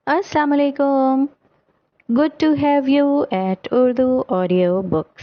Assalamu alaikum. Good to have you at Urdu Audio Books.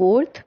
4th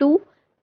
2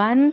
1।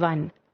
1,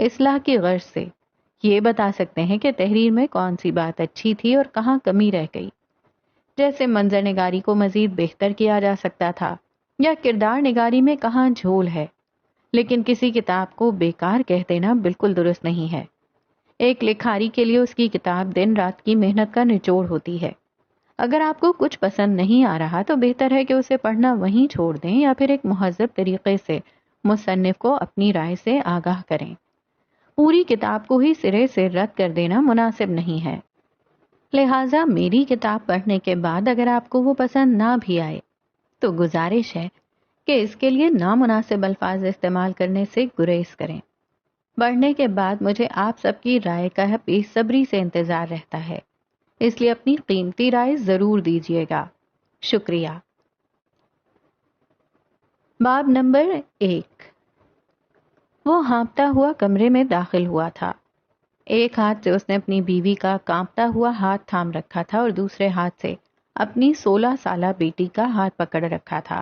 اصلاح کی غرض سے یہ بتا سکتے ہیں کہ تحریر میں کون سی بات اچھی تھی اور کہاں کمی رہ گئی. جیسے منظر نگاری کو مزید بہتر کیا جا سکتا تھا یا کردار نگاری میں کہاں جھول ہے. لیکن کسی کتاب کو بیکار کہہ دینا بالکل درست نہیں ہے. ایک لکھاری کے لیے اس کی کتاب دن رات کی محنت کا نچوڑ ہوتی ہے. اگر آپ کو کچھ پسند نہیں آ رہا تو بہتر ہے کہ اسے پڑھنا وہیں چھوڑ دیں یا پھر ایک مہذب طریقے سے مصنف کو اپنی رائے سے آگاہ کریں. پوری کتاب کو ہی سرے سے رد کر دینا مناسب نہیں ہے. لہٰذا میری کتاب پڑھنے کے بعد اگر آپ کو وہ پسند نہ بھی آئے تو گزارش ہے کہ اس کے لیے نامناسب الفاظ استعمال کرنے سے گریز کریں. پڑھنے کے بعد مجھے آپ سب کی رائے کا بے صبری سے انتظار رہتا ہے، اس لیے اپنی قیمتی رائے ضرور دیجیے گا. شکریہ. باب نمبر 1. وہ ہانپتا ہوا کمرے میں داخل ہوا تھا. ایک ہاتھ سے اس نے اپنی بیوی کا کانپتا ہوا ہاتھ تھام رکھا تھا اور دوسرے ہاتھ سے اپنی 16 سالہ بیٹی کا ہاتھ پکڑ رکھا تھا.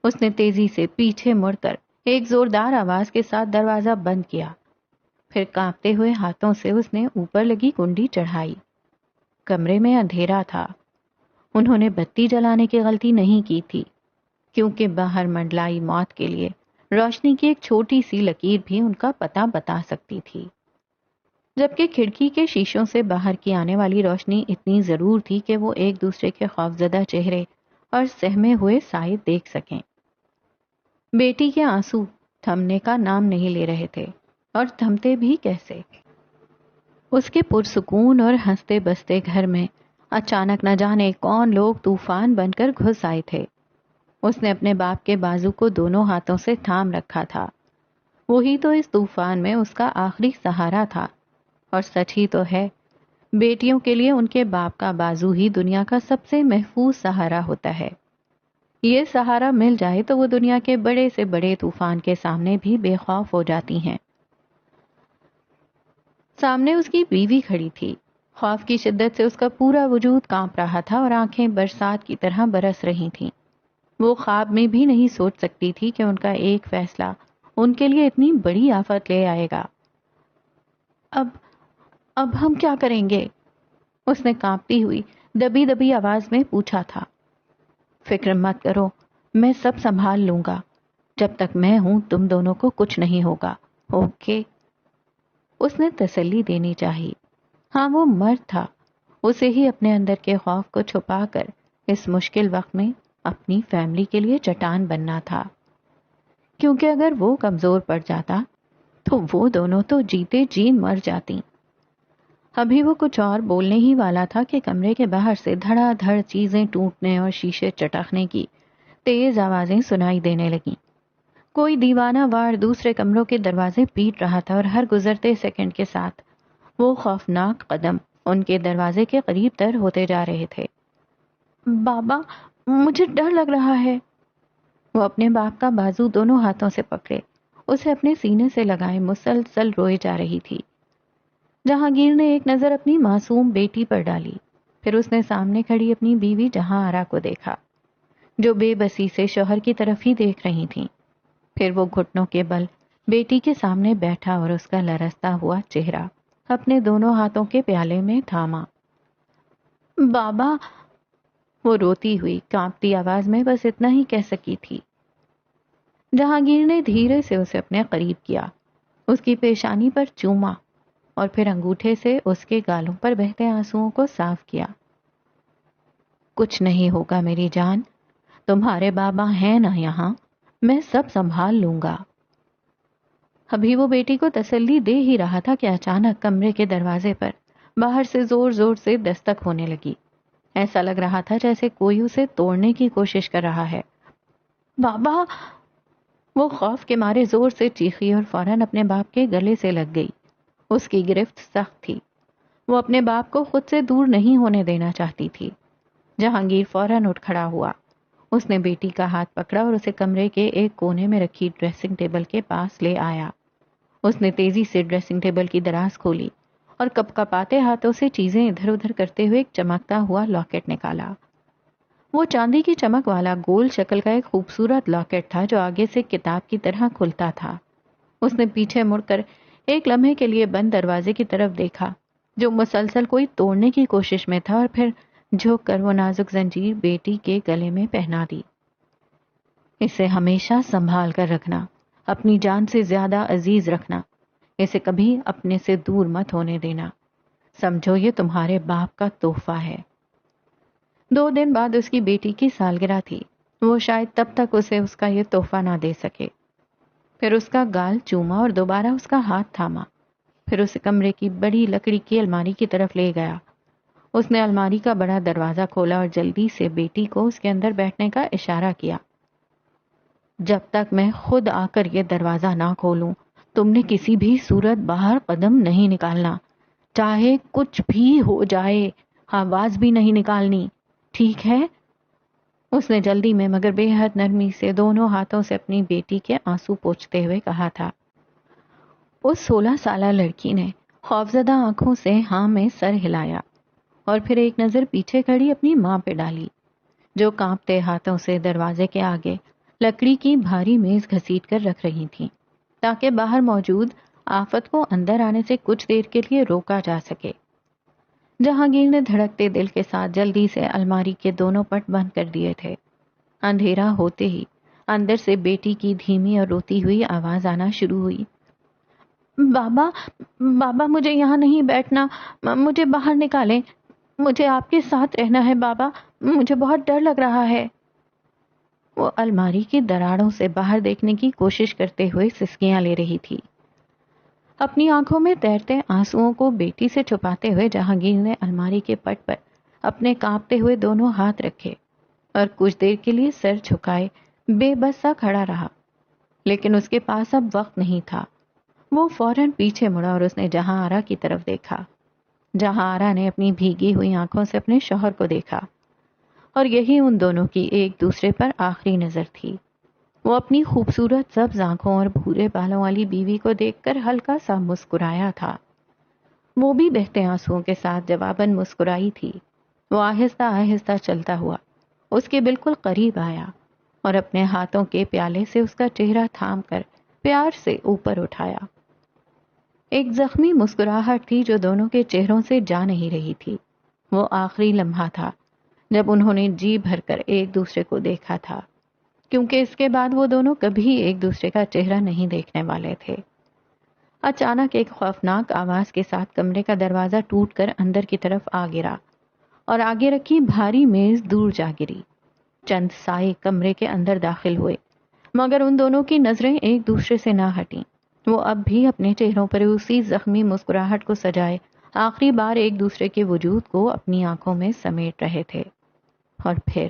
اس نے تیزی سے پیچھے مڑ کر ایک زوردار آواز کے ساتھ دروازہ بند کیا. پھر کانپتے ہوئے ہاتھوں سے اس نے اوپر لگی کنڈی چڑھائی. کمرے میں اندھیرا تھا. انہوں نے بتی جلانے کی غلطی نہیں کی تھی کیونکہ باہر منڈلائی موت کے لیے روشنی کی ایک چھوٹی سی لکیر بھی ان کا پتہ بتا سکتی تھی، جبکہ کھڑکی کے شیشوں سے باہر کی آنے والی روشنی اتنی ضرور تھی کہ وہ ایک دوسرے کے خوفزدہ چہرے اور سہمے ہوئے سائے دیکھ سکیں. بیٹی کے آنسو تھمنے کا نام نہیں لے رہے تھے، اور تھمتے بھی کیسے. اس کے پرسکون اور ہنستے بستے گھر میں اچانک نہ جانے کون لوگ طوفان بن کر گھس آئے تھے. اس نے اپنے باپ کے بازو کو دونوں ہاتھوں سے تھام رکھا تھا. وہی تو اس طوفان میں اس کا آخری سہارا تھا. اور سچ ہی تو ہے، بیٹیوں کے لیے ان کے باپ کا بازو ہی دنیا کا سب سے محفوظ سہارا ہوتا ہے. یہ سہارا مل جائے تو وہ دنیا کے بڑے سے بڑے طوفان کے سامنے بھی بے خوف ہو جاتی ہیں. سامنے اس کی بیوی کھڑی تھی. خوف کی شدت سے اس کا پورا وجود کانپ رہا تھا اور آنکھیں برسات کی طرح برس رہی تھیں. وہ خواب میں بھی نہیں سوچ سکتی تھی کہ ان کا ایک فیصلہ ان کے لیے اتنی بڑی آفت لے آئے گا. اب ہم کیا کریں گے؟ اس نے کانپتی ہوئی دبی دبی آواز میں پوچھا تھا. فکر مت کرو، میں سب سنبھال لوں گا. جب تک میں ہوں تم دونوں کو کچھ نہیں ہوگا، اوکے؟ اس نے تسلی دینی چاہی. ہاں وہ مرد تھا، اسے ہی اپنے اندر کے خوف کو چھپا کر اس مشکل وقت میں اپنی فیملی کے لیے چٹان بننا تھا. کیونکہ اگر وہ کمزور پڑ جاتا تو وہ دونوں تو جیتے جی مر جاتی. ابھی وہ کچھ اور بولنے ہی والا تھا کہ کمرے کے باہر سے دھڑا دھڑ چیزیں ٹوٹنے اور شیشے چٹکنے کی تیز آوازیں سنائی دینے لگیں. کوئی دیوانہ وار دوسرے کمروں کے دروازے پیٹ رہا تھا اور ہر گزرتے سیکنڈ کے ساتھ وہ خوفناک قدم ان کے دروازے کے قریب تر ہوتے جا رہے تھے. بابا، مجھے ڈر لگ رہا ہے. وہ اپنے باپ کا بازو دونوں ہاتھوں سے پکڑے اسے اپنے سینے سے لگائے مسلسل روئے جا رہی تھی. جہانگیر نے ایک نظر اپنی معصوم بیٹی پر ڈالی، پھر اس نے سامنے کھڑی اپنی بیوی جہاں آرا کو دیکھا جو بے بسی سے شوہر کی طرف ہی دیکھ رہی تھیں. پھر وہ گھٹنوں کے بل بیٹی کے سامنے بیٹھا اور اس کا لرزتا ہوا چہرہ اپنے دونوں ہاتھوں کے پیالے میں تھاما. بابا، وہ روتی ہوئی کانپتی آواز میں بس اتنا ہی کہہ سکی تھی. جہانگیر نے دھیرے سے اسے اپنے قریب کیا، اس کی پیشانی پر چوما اور پھر انگوٹھے سے اس کے گالوں پر بہتے آنسوؤں کو صاف کیا. کچھ نہیں ہوگا میری جان، تمہارے بابا ہیں نا یہاں، میں سب سنبھال لوں گا. ابھی وہ بیٹی کو تسلی دے ہی رہا تھا کہ اچانک کمرے کے دروازے پر باہر سے زور زور سے دستک ہونے لگی. ایسا لگ رہا تھا جیسے کوئی اسے توڑنے کی کوشش کر رہا ہے. بابا، وہ خوف کے مارے زور سے چیخی اور فوراً اپنے باپ کے گلے سے لگ گئی. اس کی گرفت سخت تھی، وہ اپنے باپ کو خود سے دور نہیں ہونے دینا چاہتی تھی. جہانگیر فوراً اٹھ کھڑا ہوا. اس نے بیٹی کا ہاتھ پکڑا اور اسے کمرے کے ایک کونے میں رکھی ڈریسنگ ٹیبل کے پاس لے آیا. اس نے تیزی سے ڈریسنگ ٹیبل کی دراز کھولی اور کپ کپاتے ہاتھوں سے چیزیں ادھر ادھر کرتے ہوئے ایک چمکتا ہوا لاکٹ نکالا. وہ چاندی کی چمک والا گول شکل کا ایک خوبصورت لاکٹ تھا جو آگے سے کتاب کی طرح کھلتا تھا. اس نے پیچھے مڑ کر ایک لمحے کے لیے بند دروازے کی طرف دیکھا جو مسلسل کوئی توڑنے کی کوشش میں تھا، اور پھر جھک کر وہ نازک زنجیر بیٹی کے گلے میں پہنا دی۔ اسے ہمیشہ سنبھال کر رکھنا، اپنی جان سے زیادہ عزیز رکھنا، اسے کبھی اپنے سے دور مت ہونے دینا، سمجھو یہ تمہارے باپ کا تحفہ ہے۔ 2 دن بعد اس کی بیٹی کی سالگرہ تھی، وہ شاید تب تک اسے اس کا یہ تحفہ نہ دے سکے۔ پھر اس کا گال چوما اور دوبارہ اس کا ہاتھ تھاما، پھر اسے کمرے کی بڑی لکڑی کی الماری کی طرف لے گیا۔ اس نے الماری کا بڑا دروازہ کھولا اور جلدی سے بیٹی کو اس کے اندر بیٹھنے کا اشارہ کیا۔ جب تک میں خود آ کر یہ دروازہ نہ کھولوں، تم نے کسی بھی صورت باہر قدم نہیں نکالنا، چاہے کچھ بھی ہو جائے، آواز بھی نہیں نکالنی، ٹھیک ہے؟ اس نے جلدی میں مگر بے حد نرمی سے دونوں ہاتھوں سے اپنی بیٹی کے آنسو پوچھتے ہوئے کہا تھا۔ اس 16 سالہ لڑکی نے خوفزدہ آنکھوں سے ہاں میں سر ہلایا اور پھر ایک نظر پیچھے کھڑی اپنی ماں پہ ڈالی، جو کانپتے ہاتھوں سے دروازے کے آگے لکڑی کی بھاری میز گھسیٹ کر رکھ رہی تھیں تاکہ باہر موجود آفت کو اندر آنے سے کچھ دیر کے لیے روکا جا سکے۔ جہانگیر نے دھڑکتے دل کے ساتھ جلدی سے الماری کے دونوں پٹ بند کر دیے تھے۔ اندھیرا ہوتے ہی اندر سے بیٹی کی دھیمی اور روتی ہوئی آواز آنا شروع ہوئی۔ بابا، بابا مجھے یہاں نہیں بیٹھنا، مجھے باہر نکالیں، مجھے آپ کے ساتھ رہنا ہے بابا، مجھے بہت ڈر لگ رہا ہے۔ وہ الماری کی دراڑوں سے باہر دیکھنے کی کوشش کرتے ہوئے سسکیاں لے رہی تھی۔ اپنی آنکھوں میں تیرتے آنسوؤں کو بیٹی سے چھپاتے ہوئے جہانگیر نے الماری کے پٹ پر اپنے کانپتے ہوئے دونوں ہاتھ رکھے اور کچھ دیر کے لیے سر جھکائے بے بس سا کھڑا رہا، لیکن اس کے پاس اب وقت نہیں تھا۔ وہ فوراً پیچھے مڑا اور اس نے جہاں آرا کی طرف دیکھا۔ جہاں آرا نے اپنی بھیگی ہوئی آنکھوں سے اپنے شوہر کو دیکھا، اور یہی ان دونوں کی ایک دوسرے پر آخری نظر تھی۔ وہ اپنی خوبصورت سبز آنکھوں اور بھورے بالوں والی بیوی کو دیکھ کر ہلکا سا مسکرایا تھا۔ وہ بھی بہتے آنسوؤں کے ساتھ جواباً مسکرائی تھی۔ وہ آہستہ آہستہ چلتا ہوا اس کے بالکل قریب آیا اور اپنے ہاتھوں کے پیالے سے اس کا چہرہ تھام کر پیار سے اوپر اٹھایا۔ ایک زخمی مسکراہٹ تھی جو دونوں کے چہروں سے جا نہیں رہی تھی۔ وہ آخری لمحہ تھا جب انہوں نے جی بھر کر ایک دوسرے کو دیکھا تھا، کیونکہ اس کے بعد وہ دونوں کبھی ایک دوسرے کا چہرہ نہیں دیکھنے والے تھے۔ اچانک ایک خوفناک آواز کے ساتھ کمرے کا دروازہ ٹوٹ کر اندر کی طرف آ گرا اور آگے رکھی بھاری میز دور جا گری۔ چند سائے کمرے کے اندر داخل ہوئے، مگر ان دونوں کی نظریں ایک دوسرے سے نہ ہٹیں۔ وہ اب بھی اپنے چہروں پر اسی زخمی مسکراہٹ کو سجائے آخری بار ایک دوسرے کے وجود کو اپنی آنکھوں میں سمیٹ رہے تھے۔ اور پھر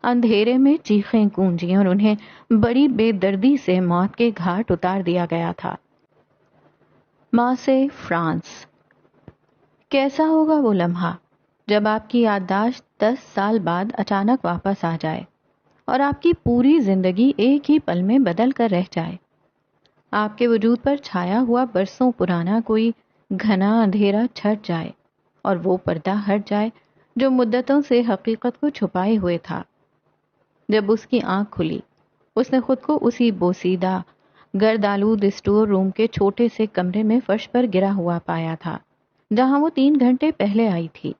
اندھیرے میں چیخیں گونجیں اور انہیں بڑی بے دردی سے موت کے گھاٹ اتار دیا گیا تھا۔ Marseille, France. کیسا ہوگا وہ لمحہ جب آپ کی یادداشت 10 سال بعد اچانک واپس آ جائے اور آپ کی پوری زندگی ایک ہی پل میں بدل کر رہ جائے۔ آپ کے وجود پر چھایا ہوا برسوں پرانا کوئی گھنا اندھیرا چھٹ جائے اور وہ پردہ ہٹ جائے جو مدتوں سے حقیقت کو چھپائے ہوئے تھا۔ جب اس کی آنکھ کھلی، اس نے خود کو اسی بوسیدہ گرد آلود اسٹور روم کے چھوٹے سے کمرے میں فرش پر گرا ہوا پایا تھا جہاں وہ 3 گھنٹے پہلے آئی تھی۔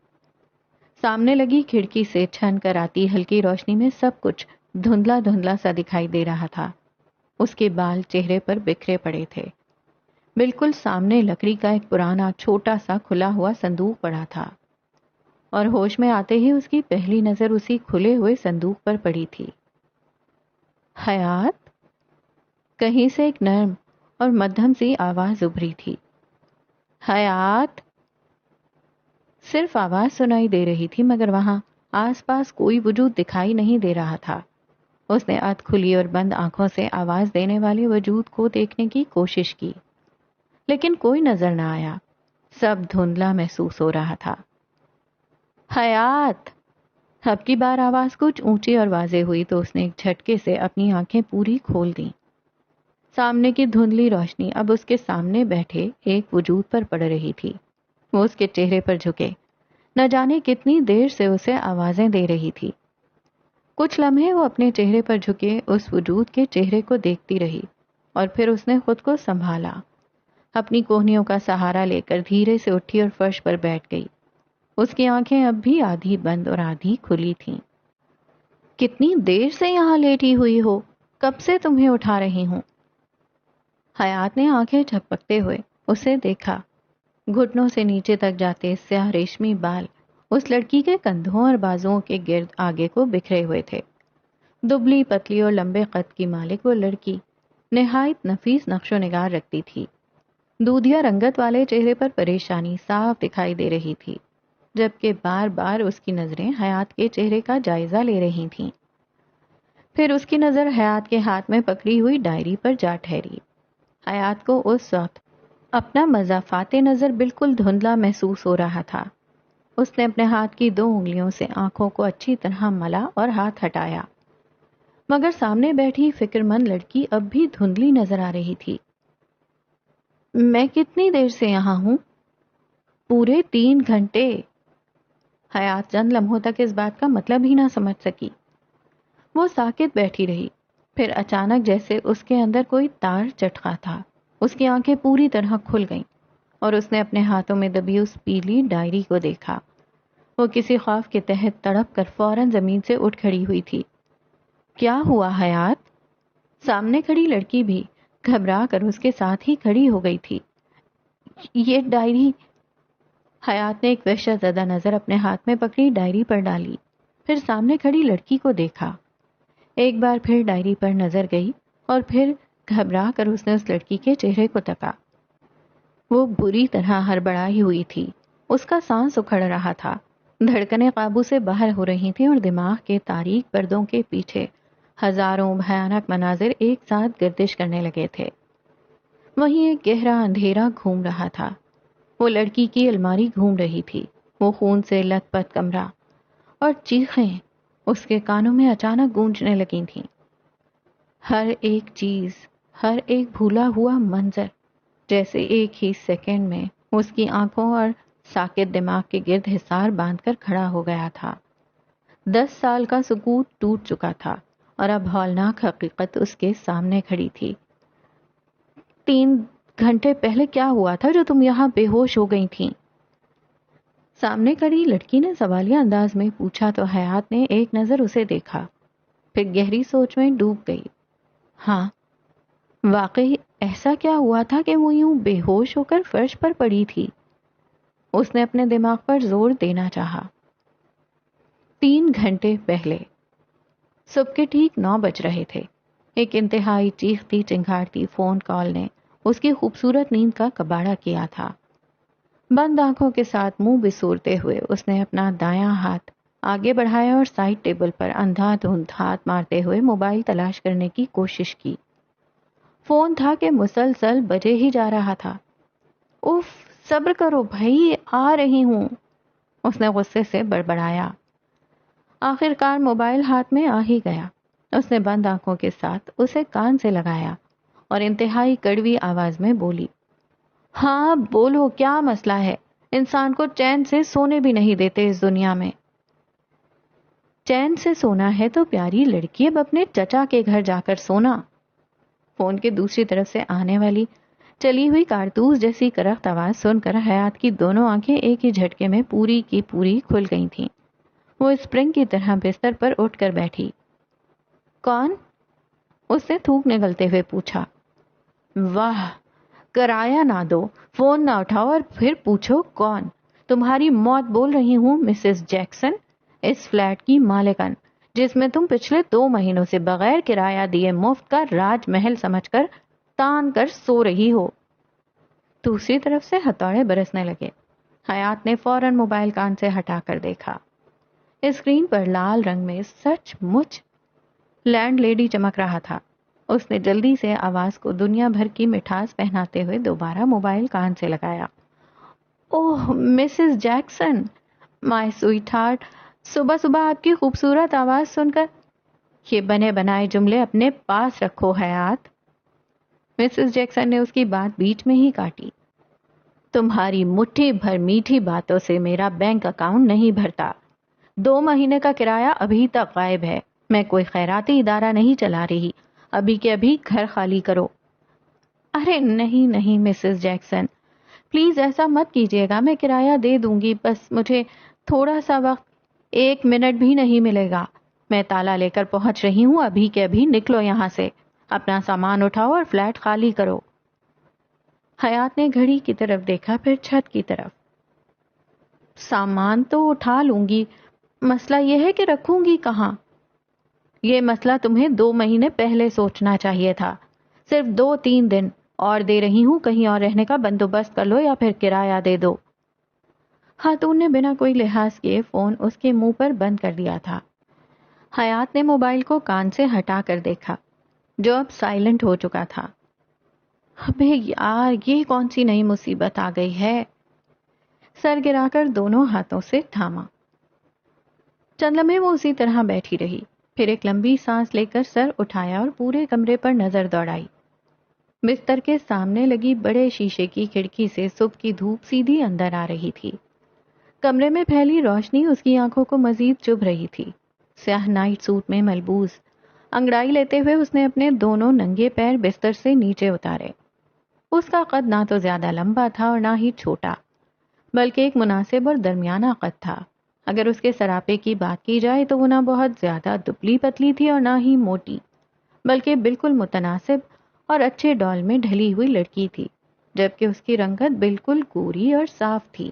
سامنے لگی کھڑکی سے چھن کر آتی ہلکی روشنی میں سب کچھ دھندلا دھندلا سا دکھائی دے رہا تھا۔ اس کے بال چہرے پر بکھرے پڑے تھے۔ بالکل سامنے لکڑی کا ایک پرانا چھوٹا سا کھلا ہوا صندوق پڑا تھا، اور ہوش میں آتے ہی اس کی پہلی نظر اسی کھلے ہوئے صندوق پر پڑی تھی۔ حیات؟ کہیں سے ایک نرم اور مدھم سی آواز ابھری تھی۔ حیات؟ صرف آواز سنائی دے رہی تھی، مگر وہاں آس پاس کوئی وجود دکھائی نہیں دے رہا تھا۔ اس نے ادھ کھلی اور بند آنکھوں سے آواز دینے والے وجود کو دیکھنے کی کوشش کی، لیکن کوئی نظر نہ آیا۔ سب دھندلا محسوس ہو رہا تھا۔ حیات! اب کی بار آواز کچھ اونچی اور واضح ہوئی تو اس نے ایک جھٹکے سے اپنی آنکھیں پوری کھول دیں۔ سامنے کی دھندلی روشنی اب اس کے سامنے بیٹھے ایک وجود پر پڑ رہی تھی۔ وہ اس کے چہرے پر جھکے نہ جانے کتنی دیر سے اسے آوازیں دے رہی تھی۔ کچھ لمحے وہ اپنے چہرے پر جھکے اس وجود کے چہرے کو دیکھتی رہی، اور پھر اس نے خود کو سنبھالا۔ اپنی کوہنیوں کا سہارا لے کر دھیرے سے اٹھی اور فرش پر بیٹھ گئی۔ اس کی آنکھیں اب بھی آدھی بند اور آدھی کھلی تھیں۔ کتنی دیر سے یہاں لیٹی ہوئی ہو؟ کب سے تمہیں اٹھا رہی ہوں؟ حیات نے آنکھیں جھپکتے ہوئے اسے دیکھا۔ گھٹنوں سے نیچے تک جاتے سیاہ ریشمی بال اس لڑکی کے کندھوں اور بازوؤں کے گرد آگے کو بکھرے ہوئے تھے۔ دبلی پتلی اور لمبے قد کی مالک وہ لڑکی نہایت نفیس نقش و نگار رکھتی تھی۔ دودھیا رنگت والے چہرے پر پریشانی صاف دکھائی دے رہی تھی، جبکہ بار بار اس کی نظریں حیات کے چہرے کا جائزہ لے رہی تھیں۔ پھر اس کی نظر حیات کے ہاتھ میں پکڑی ہوئی ڈائری پر جا ٹھہری۔ حیات کو اس وقت اپنا مضافات نظر بالکل دھندلا محسوس ہو رہا تھا۔ اس نے اپنے ہاتھ کی 2 انگلیوں سے آنکھوں کو اچھی طرح ملا اور ہاتھ ہٹایا، مگر سامنے بیٹھی فکر مند لڑکی اب بھی دھندلی نظر آ رہی تھی۔ میں کتنی دیر سے یہاں ہوں؟ پورے 3 گھنٹے۔ حیات چند لمحوں تک اس بات کا مطلب ہی نہ سمجھ سکی۔ وہ ساکت بیٹھی رہی، پھر اچانک جیسے اس کے اندر کوئی تار چٹکا تھا، اس کی آنکھیں پوری طرح کھل گئیں اور اس نے اپنے ہاتھوں میں دبی اس پیلی ڈائری کو دیکھا۔ وہ کسی خوف کے تحت تڑپ کر فوراً زمین سے اٹھ کھڑی ہوئی تھی۔ کیا ہوا حیات؟ سامنے کھڑی لڑکی بھی گھبرا کر اس کے ساتھ ہی کھڑی ہو گئی تھی۔ یہ ڈائری۔ حیات نے ایک وحشت زدہ نظر اپنے ہاتھ میں پکڑی ڈائری پر ڈالی، پھر سامنے کھڑی لڑکی کو دیکھا۔ ایک بار پھر ڈائری پر نظر گئی اور پھر گھبرا کر اس نے اس لڑکی کے چہرے کو تکا۔ وہ بری طرح ہڑبڑائی ہوئی تھی، اس کا سانس اکھڑ رہا تھا، دھڑکنیں قابو سے باہر ہو رہی تھیں اور دماغ کے تاریک پردوں کے پیچھے ہزاروں بھیانک مناظر ایک ساتھ گردش کرنے لگے تھے۔ وہیں ایک گہرا اندھیرا گھوم رہا تھا۔ وہ لڑکی کی الماری گھوم رہی تھی، وہ خون سے لت پت کمرہ، اور چیخیں اس کے کانوں میں اچانک گونجنے لگی تھیں۔ ہر ایک چیز، ہر ایک بھولا ہوا منظر جیسے ایک ہی سیکنڈ میں اس کی آنکھوں اور ساکت دماغ کے گرد حصار باندھ کر کھڑا ہو گیا تھا۔ 10 سال کا سکوت ٹوٹ چکا تھا اور اب ہولناک حقیقت اس کے سامنے کھڑی تھی۔ 3 گھنٹے پہلے کیا ہوا تھا جو تم یہاں بے ہوش ہو گئی تھیں؟ سامنے کھڑی لڑکی نے سوالیہ انداز میں پوچھا تو حیات نے ایک نظر اسے دیکھا، پھر گہری سوچ میں ڈوب گئی۔ ہاں، واقعی ایسا کیا ہوا تھا کہ وہ یوں بے ہوش ہو کر فرش پر پڑی تھی؟ اس نے اپنے دماغ پر زور دینا چاہا۔ 3 گھنٹے پہلے صبح کے ٹھیک 9 بج رہے تھے۔ ایک انتہائی چیختی چنگھاڑتی فون کال نے اس کی خوبصورت نیند کا کباڑا کیا تھا۔ بند آنکھوں کے ساتھ منہ بسورتے ہوئے اس نے اپنا دایاں ہاتھ آگے بڑھایا اور سائڈ ٹیبل پر اندھا دھند ہاتھ مارتے ہوئے موبائل تلاش کرنے کی کوشش کی۔ فون تھا کہ مسلسل بجے ہی جا رہا تھا۔ اف، صبر کرو بھائی، آ رہی ہوں، اس نے غصے سے بڑبڑایا۔ آخر کار موبائل ہاتھ میں آ ہی گیا۔ اس نے بند آنکھوں کے ساتھ اسے کان سے لگایا اور انتہائی کڑوی آواز میں بولی، ہاں بولو، کیا مسئلہ ہے؟ انسان کو چین سے سونے بھی نہیں دیتے اس دنیا میں۔ چین سے سونا ہے تو پیاری لڑکی اب اپنے چچا کے گھر جا کر سونا۔ فون کے دوسری طرف سے آنے والی چلی ہوئی کارتوس جیسی کرخت آواز سن کر حیات کی دونوں آنکھیں ایک ہی جھٹکے میں پوری کی پوری کھل گئی تھیں۔ وہ اسپرنگ کی طرح بستر پر اٹھ کر بیٹھی۔ کون؟ اس نے تھوک نگلتے ہوئے پوچھا۔ واہ، کرایہ نہ دو، فون نہ اٹھاؤ اور پھر پوچھو کون؟ تمہاری موت بول رہی ہوں مسز جیکسن، اس فلیٹ کی مالکن، جس میں تم پچھلے 2 مہینوں سے بغیر کرایہ دیے مفت کا راج محل سمجھ کر تان کر سو رہی ہو۔ دوسری طرف سے ہتھوڑے برسنے لگے۔ حیات نے فوراً موبائل کان سے ہٹا کر دیکھا۔ اسکرین پر لال رنگ میں سچ مچ لینڈ لیڈی چمک رہا تھا۔ اس نے جلدی سے آواز کو دنیا بھر کی مٹھاس پہناتے ہوئے دوبارہ موبائل کان سے لگایا۔ اوہ مسز جیکسن، مائی سویٹ ہارٹ، صبح صبح آپ کی خوبصورت آواز سن کر یہ بنے بنائے جملے اپنے پاس رکھو حیات۔ مسز جیکسن نے اس کی بات بیچ میں ہی کاٹی۔ تمہاری مٹھی بھر میٹھی باتوں سے میرا بینک اکاؤنٹ نہیں بھرتا۔ 2 مہینے کا کرایہ ابھی تک غائب ہے۔ میں کوئی خیراتی ادارہ نہیں چلا رہی۔ ابھی کے ابھی گھر خالی کرو۔ ارے نہیں نہیں مسز جیکسن، پلیز ایسا مت کیجیے گا، میں کرایہ دے دوں گی، بس مجھے تھوڑا سا وقت، 1 منٹ بھی نہیں ملے گا، میں تالا لے کر پہنچ رہی ہوں، ابھی کے ابھی نکلو یہاں سے، اپنا سامان اٹھاؤ اور فلیٹ خالی کرو۔ حیات نے گھڑی کی طرف دیکھا، پھر چھت کی طرف۔ سامان تو اٹھا لوں گی، مسئلہ یہ ہے کہ رکھوں گی کہاں؟ یہ مسئلہ تمہیں 2 مہینے پہلے سوچنا چاہیے تھا، صرف 2-3 دن اور دے رہی ہوں، کہیں اور رہنے کا بندوبست کر لو یا پھر کرایہ دے دو۔ خاتون نے بنا کوئی لحاظ کیے فون اس کے منہ پر بند کر دیا تھا۔ حیات نے موبائل کو کان سے ہٹا کر دیکھا جو اب سائلنٹ ہو چکا تھا۔ ابے یار، یہ کون سی نئی مصیبت آ گئی ہے؟ سر گرا کر دونوں ہاتھوں سے تھاما۔ چند لمحے وہ اسی طرح بیٹھی رہی، پھر ایک لمبی سانس لے کر سر اٹھایا اور پورے کمرے پر نظر دوڑائی۔ بستر کے سامنے لگی بڑے شیشے کی کھڑکی سے صبح کی دھوپ سیدھی اندر آ رہی تھی۔ کمرے میں پھیلی روشنی اس کی آنکھوں کو مزید چبھ رہی تھی۔ سیاہ نائٹ سوٹ میں ملبوس انگڑائی لیتے ہوئے اس نے اپنے دونوں ننگے پیر بستر سے نیچے اتارے۔ اس کا قد نہ تو زیادہ لمبا تھا اور نہ ہی چھوٹا، بلکہ ایک مناسب اور درمیانہ قد تھا۔ اگر اس کے سراپے کی بات کی جائے تو وہ نہ بہت زیادہ دبلی پتلی تھی اور نہ ہی موٹی، بلکہ بالکل متناسب اور اچھے ڈول میں ڈھلی ہوئی لڑکی تھی، جبکہ اس کی رنگت بالکل گوری اور صاف تھی۔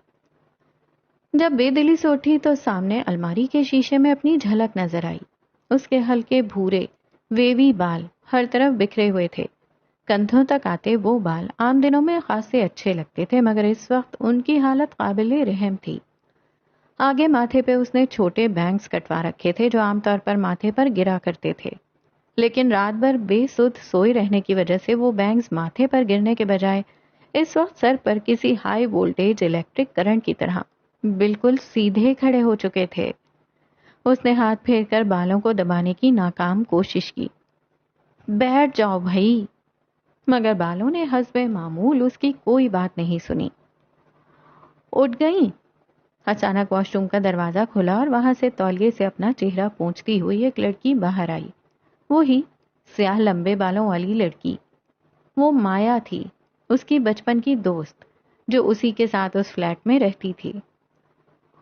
جب بے دلی سے اٹھی تو سامنے الماری کے شیشے میں اپنی جھلک نظر آئی۔ اس کے ہلکے بھورے ویوی بال ہر طرف بکھرے ہوئے تھے۔ کندھوں تک آتے وہ بال عام دنوں میں خاصے اچھے لگتے تھے، مگر اس وقت ان کی حالت قابل رحم تھی۔ آگے ماتھے پہ اس نے چھوٹے بینگز کٹوا رکھے تھے جو عام طور پر ماتھے پر گرا کرتے تھے، لیکن رات بھر بے سدھ سوئے رہنے کی وجہ سے وہ بینگز ماتھے پر گرنے کے بجائے اس وقت سر پر کسی ہائی وولٹیج الیکٹرک کرنٹ کی طرح بالکل سیدھے کھڑے ہو چکے تھے۔ اس نے ہاتھ پھیر کر بالوں کو دبانے کی ناکام کوشش کی۔ بیٹھ جاؤ بھائی، مگر بالوں نے حسب معمول اس کی کوئی بات نہیں سنی۔ اٹھ گئیں؟ اچانک واش روم کا دروازہ کھلا اور وہاں سے تولیے سے اپنا چہرہ پونچھتی ہوئی ایک لڑکی باہر آئی۔ وہی سیاہ لمبے بالوں والی لڑکی، وہ مایا تھی، اس کی بچپن کی دوست جو اسی کے ساتھ اس فلیٹ میں رہتی تھی۔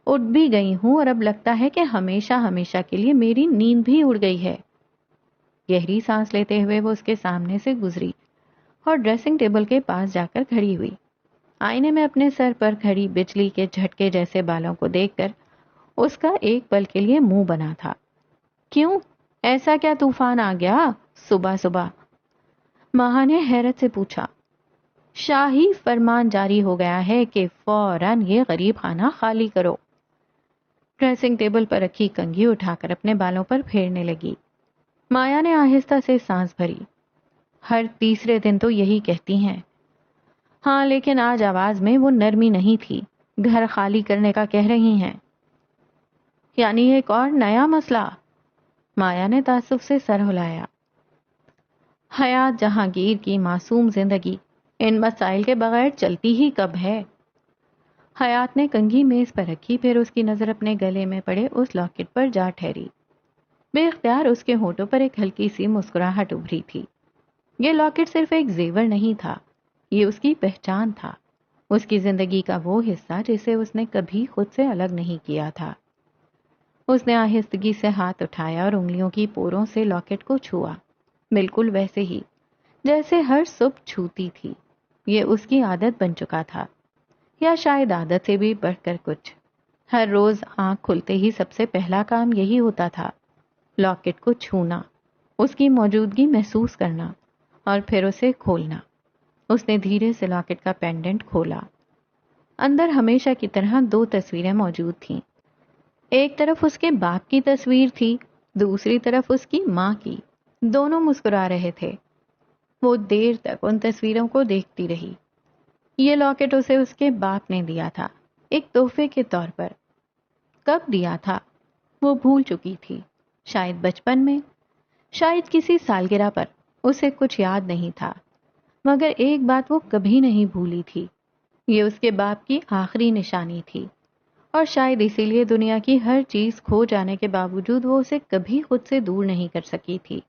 اٹھ بھی گئی ہوں اور اب لگتا ہے کہ ہمیشہ ہمیشہ کے لیے میری نیند بھی اڑ گئی ہے۔ گہری سانس لیتے ہوئے وہ اس کے سامنے سے گزری اور ڈریسنگ ٹیبل کے پاس جا کر کھڑی ہوئی۔ آئینے میں اپنے سر پر کھڑی بجلی کے جھٹکے جیسے بالوں کو دیکھ کر اس کا ایک پل کے لیے منہ بنا تھا۔ کیوں؟ ایسا کیا طوفان آ گیا صبح صبح؟ ماہا نے حیرت سے پوچھا۔ شاہی فرمان جاری ہو گیا ہے کہ فوراً یہ غریب خانہ خالی کرو۔ ڈریسنگ ٹیبل پر رکھی کنگھی اٹھا کر اپنے بالوں پر پھیرنے لگی۔ مایا نے آہستہ سے سانس بھری۔ ہر تیسرے دن تو یہی کہتی ہیں۔ ہاں، لیکن آج آواز میں وہ نرمی نہیں تھی۔ گھر خالی کرنے کا کہہ رہی ہیں؟ یعنی ایک اور نیا مسئلہ؟ مایا نے تعصب سے سر ہلایا۔ حیات جہانگیر کی معصوم زندگی ان مسائل کے بغیر چلتی ہی کب ہے؟ حیات نے کنگھی میز پر رکھی، پھر اس کی نظر اپنے گلے میں پڑے اس لاکٹ پر جا ٹھہری۔ بے اختیار اس کے ہونٹوں پر ایک ہلکی سی مسکراہٹ ابھری تھی۔ یہ لاکٹ صرف ایک زیور نہیں تھا، یہ اس کی پہچان تھا، اس کی زندگی کا وہ حصہ جسے اس نے کبھی خود سے الگ نہیں کیا تھا۔ اس نے آہستگی سے ہاتھ اٹھایا اور انگلیوں کی پوروں سے لاکٹ کو چھوا، بالکل ویسے ہی جیسے ہر صبح چھوتی تھی۔ یہ اس کی عادت بن چکا تھا، یا شاید عادت سے بھی بڑھ کر کچھ۔ ہر روز آنکھ کھلتے ہی سب سے پہلا کام یہی ہوتا تھا، لاکٹ کو چھونا، اس کی موجودگی محسوس کرنا اور پھر اسے کھولنا۔ اس نے دھیرے سے لاکٹ کا پینڈنٹ کھولا۔ اندر ہمیشہ کی طرح 2 تصویریں موجود تھیں۔ ایک طرف اس کے باپ کی تصویر تھی، دوسری طرف اس کی ماں کی۔ دونوں مسکرا رہے تھے۔ وہ دیر تک ان تصویروں کو دیکھتی رہی۔ یہ لاکٹ اسے اس کے باپ نے دیا تھا، ایک تحفے کے طور پر۔ کب دیا تھا وہ بھول چکی تھی، شاید بچپن میں، شاید کسی سالگرہ پر، اسے کچھ یاد نہیں تھا، مگر ایک بات وہ کبھی نہیں بھولی تھی، یہ اس کے باپ کی آخری نشانی تھی، اور شاید اسی لیے دنیا کی ہر چیز کھو جانے کے باوجود وہ اسے کبھی خود سے دور نہیں کر سکی تھی۔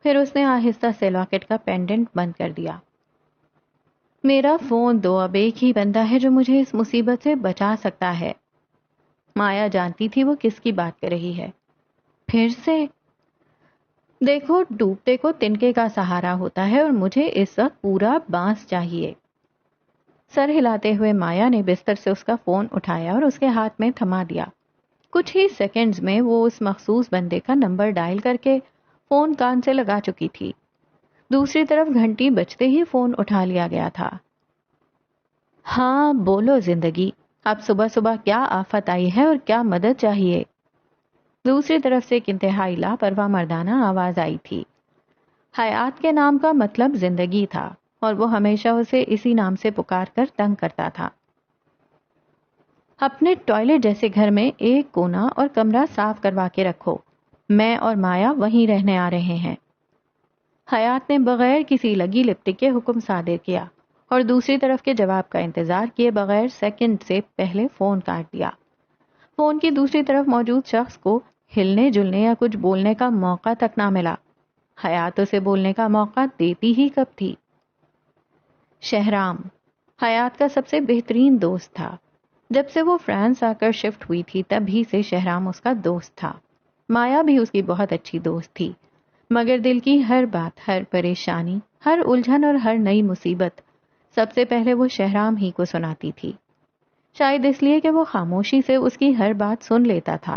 پھر اس نے آہستہ سے لاکٹ کا پینڈنٹ بند کر دیا میرا فون دو، اب ایک ہی بندہ ہے جو مجھے اس مصیبت سے بچا سکتا ہے۔ مایا جانتی تھی وہ کس کی بات کر رہی ہے۔ پھر سے دیکھو، ڈوبتے کو تنکے کا سہارا ہوتا ہے اور مجھے اس وقت پورا بانس چاہیے۔ سر ہلاتے ہوئے مایا نے بستر سے اس کا فون اٹھایا اور اس کے ہاتھ میں تھما دیا۔ کچھ ہی سیکنڈز میں وہ اس مخصوص بندے کا نمبر ڈائل کر کے فون کان سے لگا چکی تھی۔ دوسری طرف گھنٹی بجتے ہی فون اٹھا لیا گیا تھا۔ ہاں بولو زندگی، اب صبح صبح کیا آفت آئی ہے اور کیا مدد چاہیے؟ دوسری طرف سے ایک انتہائی لاپرواہ مردانہ آواز آئی تھی۔ حیات کے نام کا مطلب زندگی تھا اور وہ ہمیشہ اسے اسی نام سے پکار کر تنگ کرتا تھا۔ اپنے ٹوائلٹ جیسے گھر میں ایک کونا اور کمرہ صاف کروا کے رکھو، میں اور مایا وہیں رہنے آ رہے ہیں۔ حیات نے بغیر کسی لگی لپٹی کے حکم صادر کیا اور دوسری طرف کے جواب کا انتظار کیے بغیر سیکنڈ سے پہلے فون کاٹ دیا۔ فون کی دوسری طرف موجود شخص کو ہلنے جلنے یا کچھ بولنے کا موقع تک نہ ملا۔ حیات اسے بولنے کا موقع دیتی ہی کب تھی؟ شہرام حیات کا سب سے بہترین دوست تھا۔ جب سے وہ فرانس آ کر شفٹ ہوئی تھی تب ہی سے شہرام اس کا دوست تھا۔ مایا بھی اس کی بہت اچھی دوست تھی، مگر دل کی ہر بات، ہر پریشانی، ہر الجھن اور ہر نئی مصیبت سب سے پہلے وہ شہرام ہی کو سناتی تھی۔ شاید اس لیے کہ وہ خاموشی سے اس کی ہر بات سن لیتا تھا۔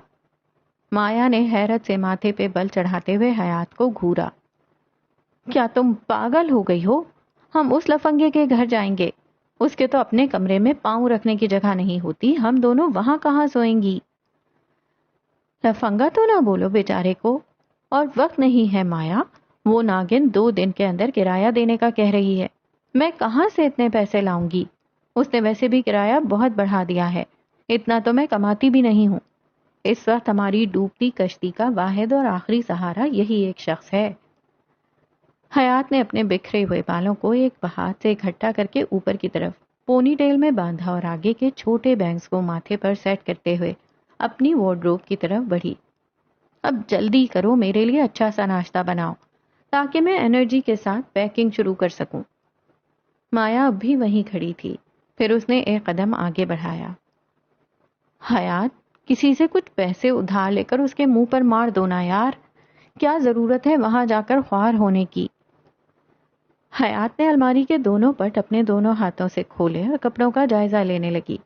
مایا نے حیرت سے ماتھے پہ بل چڑھاتے ہوئے حیات کو گھورا۔ کیا تم پاگل ہو گئی ہو؟ ہم اس لفنگے کے گھر جائیں گے، اس کے تو اپنے کمرے میں پاؤں رکھنے کی جگہ نہیں ہوتی، ہم دونوں وہاں کہاں سوئیں گی؟ لفنگا تو نہ بولو بیچارے کو، اور وقت نہیں ہے مایا، وہ ناگن 2 دن کے اندر کرایہ دینے کا کہہ رہی ہے، میں کہاں سے اتنے پیسے لاؤں گی؟ اس نے ویسے بھی کرایہ بہت بڑھا دیا ہے، اتنا تو میں کماتی بھی نہیں ہوں۔ اس وقت ہماری ڈوبتی کشتی کا واحد اور آخری سہارا یہی ایک شخص ہے۔ حیات نے اپنے بکھرے ہوئے بالوں کو ایک ہاتھ سے اکٹھا کر کے اوپر کی طرف پونی ٹیل میں باندھا اور آگے کے چھوٹے بینگز کو ماتھے پر سیٹ کرتے ہوئے اپنی وارڈروب کی طرف بڑھی۔ اب جلدی کرو، میرے لیے اچھا سا ناشتہ بناؤ تاکہ میں انرجی کے ساتھ پیکنگ شروع کر سکوں۔ مایا اب بھی وہیں کھڑی تھی، پھر اس نے ایک قدم آگے بڑھایا۔ حیات، کسی سے کچھ پیسے ادھار لے کر اس کے منہ پر مار دو نا یار، کیا ضرورت ہے وہاں جا کر خوار ہونے کی؟ حیات نے الماری کے دونوں پٹ اپنے دونوں ہاتھوں سے کھولے اور کپڑوں کا جائزہ لینے لگی۔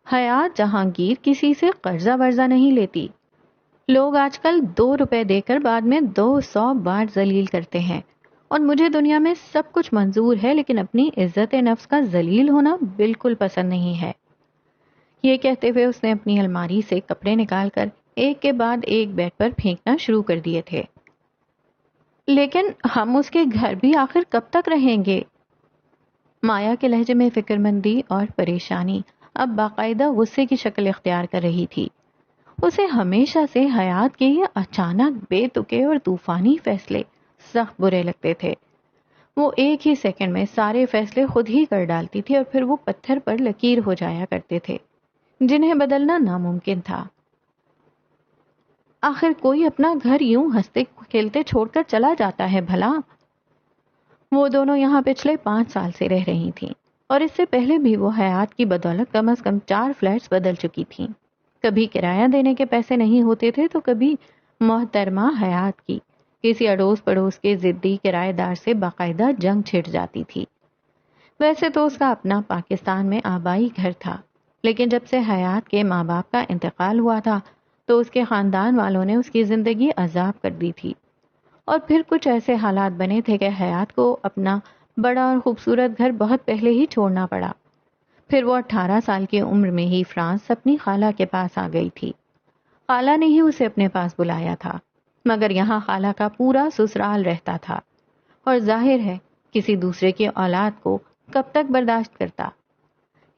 حیات جہانگیر کسی سے قرضہ ورزہ نہیں لیتی، لوگ آج کل 2 روپے دے کر بعد میں 200 بار ذلیل کرتے ہیں، اور مجھے دنیا میں سب کچھ منظور ہے لیکن اپنی عزت نفس کا ذلیل ہونا بالکل پسند نہیں ہے۔ یہ کہتے ہوئے اس نے اپنی الماری سے کپڑے نکال کر ایک کے بعد ایک بیڈ پر پھینکنا شروع کر دیے تھے۔ لیکن ہم اس کے گھر بھی آخر کب تک رہیں گے؟ مایا کے لہجے میں فکر مندی اور پریشانی اب باقاعدہ غصے کی شکل اختیار کر رہی تھی۔ اسے ہمیشہ سے حیات کے یہ اچانک بے تکے اور طوفانی فیصلے سخت برے لگتے تھے۔ وہ ایک ہی سیکنڈ میں سارے فیصلے خود ہی کر ڈالتی تھی اور پھر وہ پتھر پر لکیر ہو جایا کرتے تھے جنہیں بدلنا ناممکن تھا۔ آخر کوئی اپنا گھر یوں ہنستے کھیلتے چھوڑ کر چلا جاتا ہے بھلا؟ وہ دونوں یہاں پچھلے 5 سال سے رہ رہی تھیں اور اس سے پہلے بھی وہ حیات کی بدولت کم از کم 4 فلیٹس بدل چکی تھیں۔ کبھی کرایہ دینے کے پیسے نہیں ہوتے تھے تو کبھی محترمہ حیات کی کسی اڑوس پڑوس کے ضدی کرایہ دار سے باقاعدہ جنگ چھڑ جاتی تھی۔ ویسے تو اس کا اپنا پاکستان میں آبائی گھر تھا، لیکن جب سے حیات کے ماں باپ کا انتقال ہوا تھا تو اس کے خاندان والوں نے اس کی زندگی عذاب کر دی تھی، اور پھر کچھ ایسے حالات بنے تھے کہ حیات کو اپنا بڑا اور خوبصورت گھر بہت پہلے ہی چھوڑنا پڑا۔ پھر وہ 18 سال کی عمر میں ہی فرانس اپنی خالہ کے پاس آ گئی تھی۔ خالہ نے ہی اسے اپنے پاس بلایا تھا، مگر یہاں خالہ کا پورا سسرال رہتا تھا، اور ظاہر ہے کسی دوسرے کی اولاد کو کب تک برداشت کرتا۔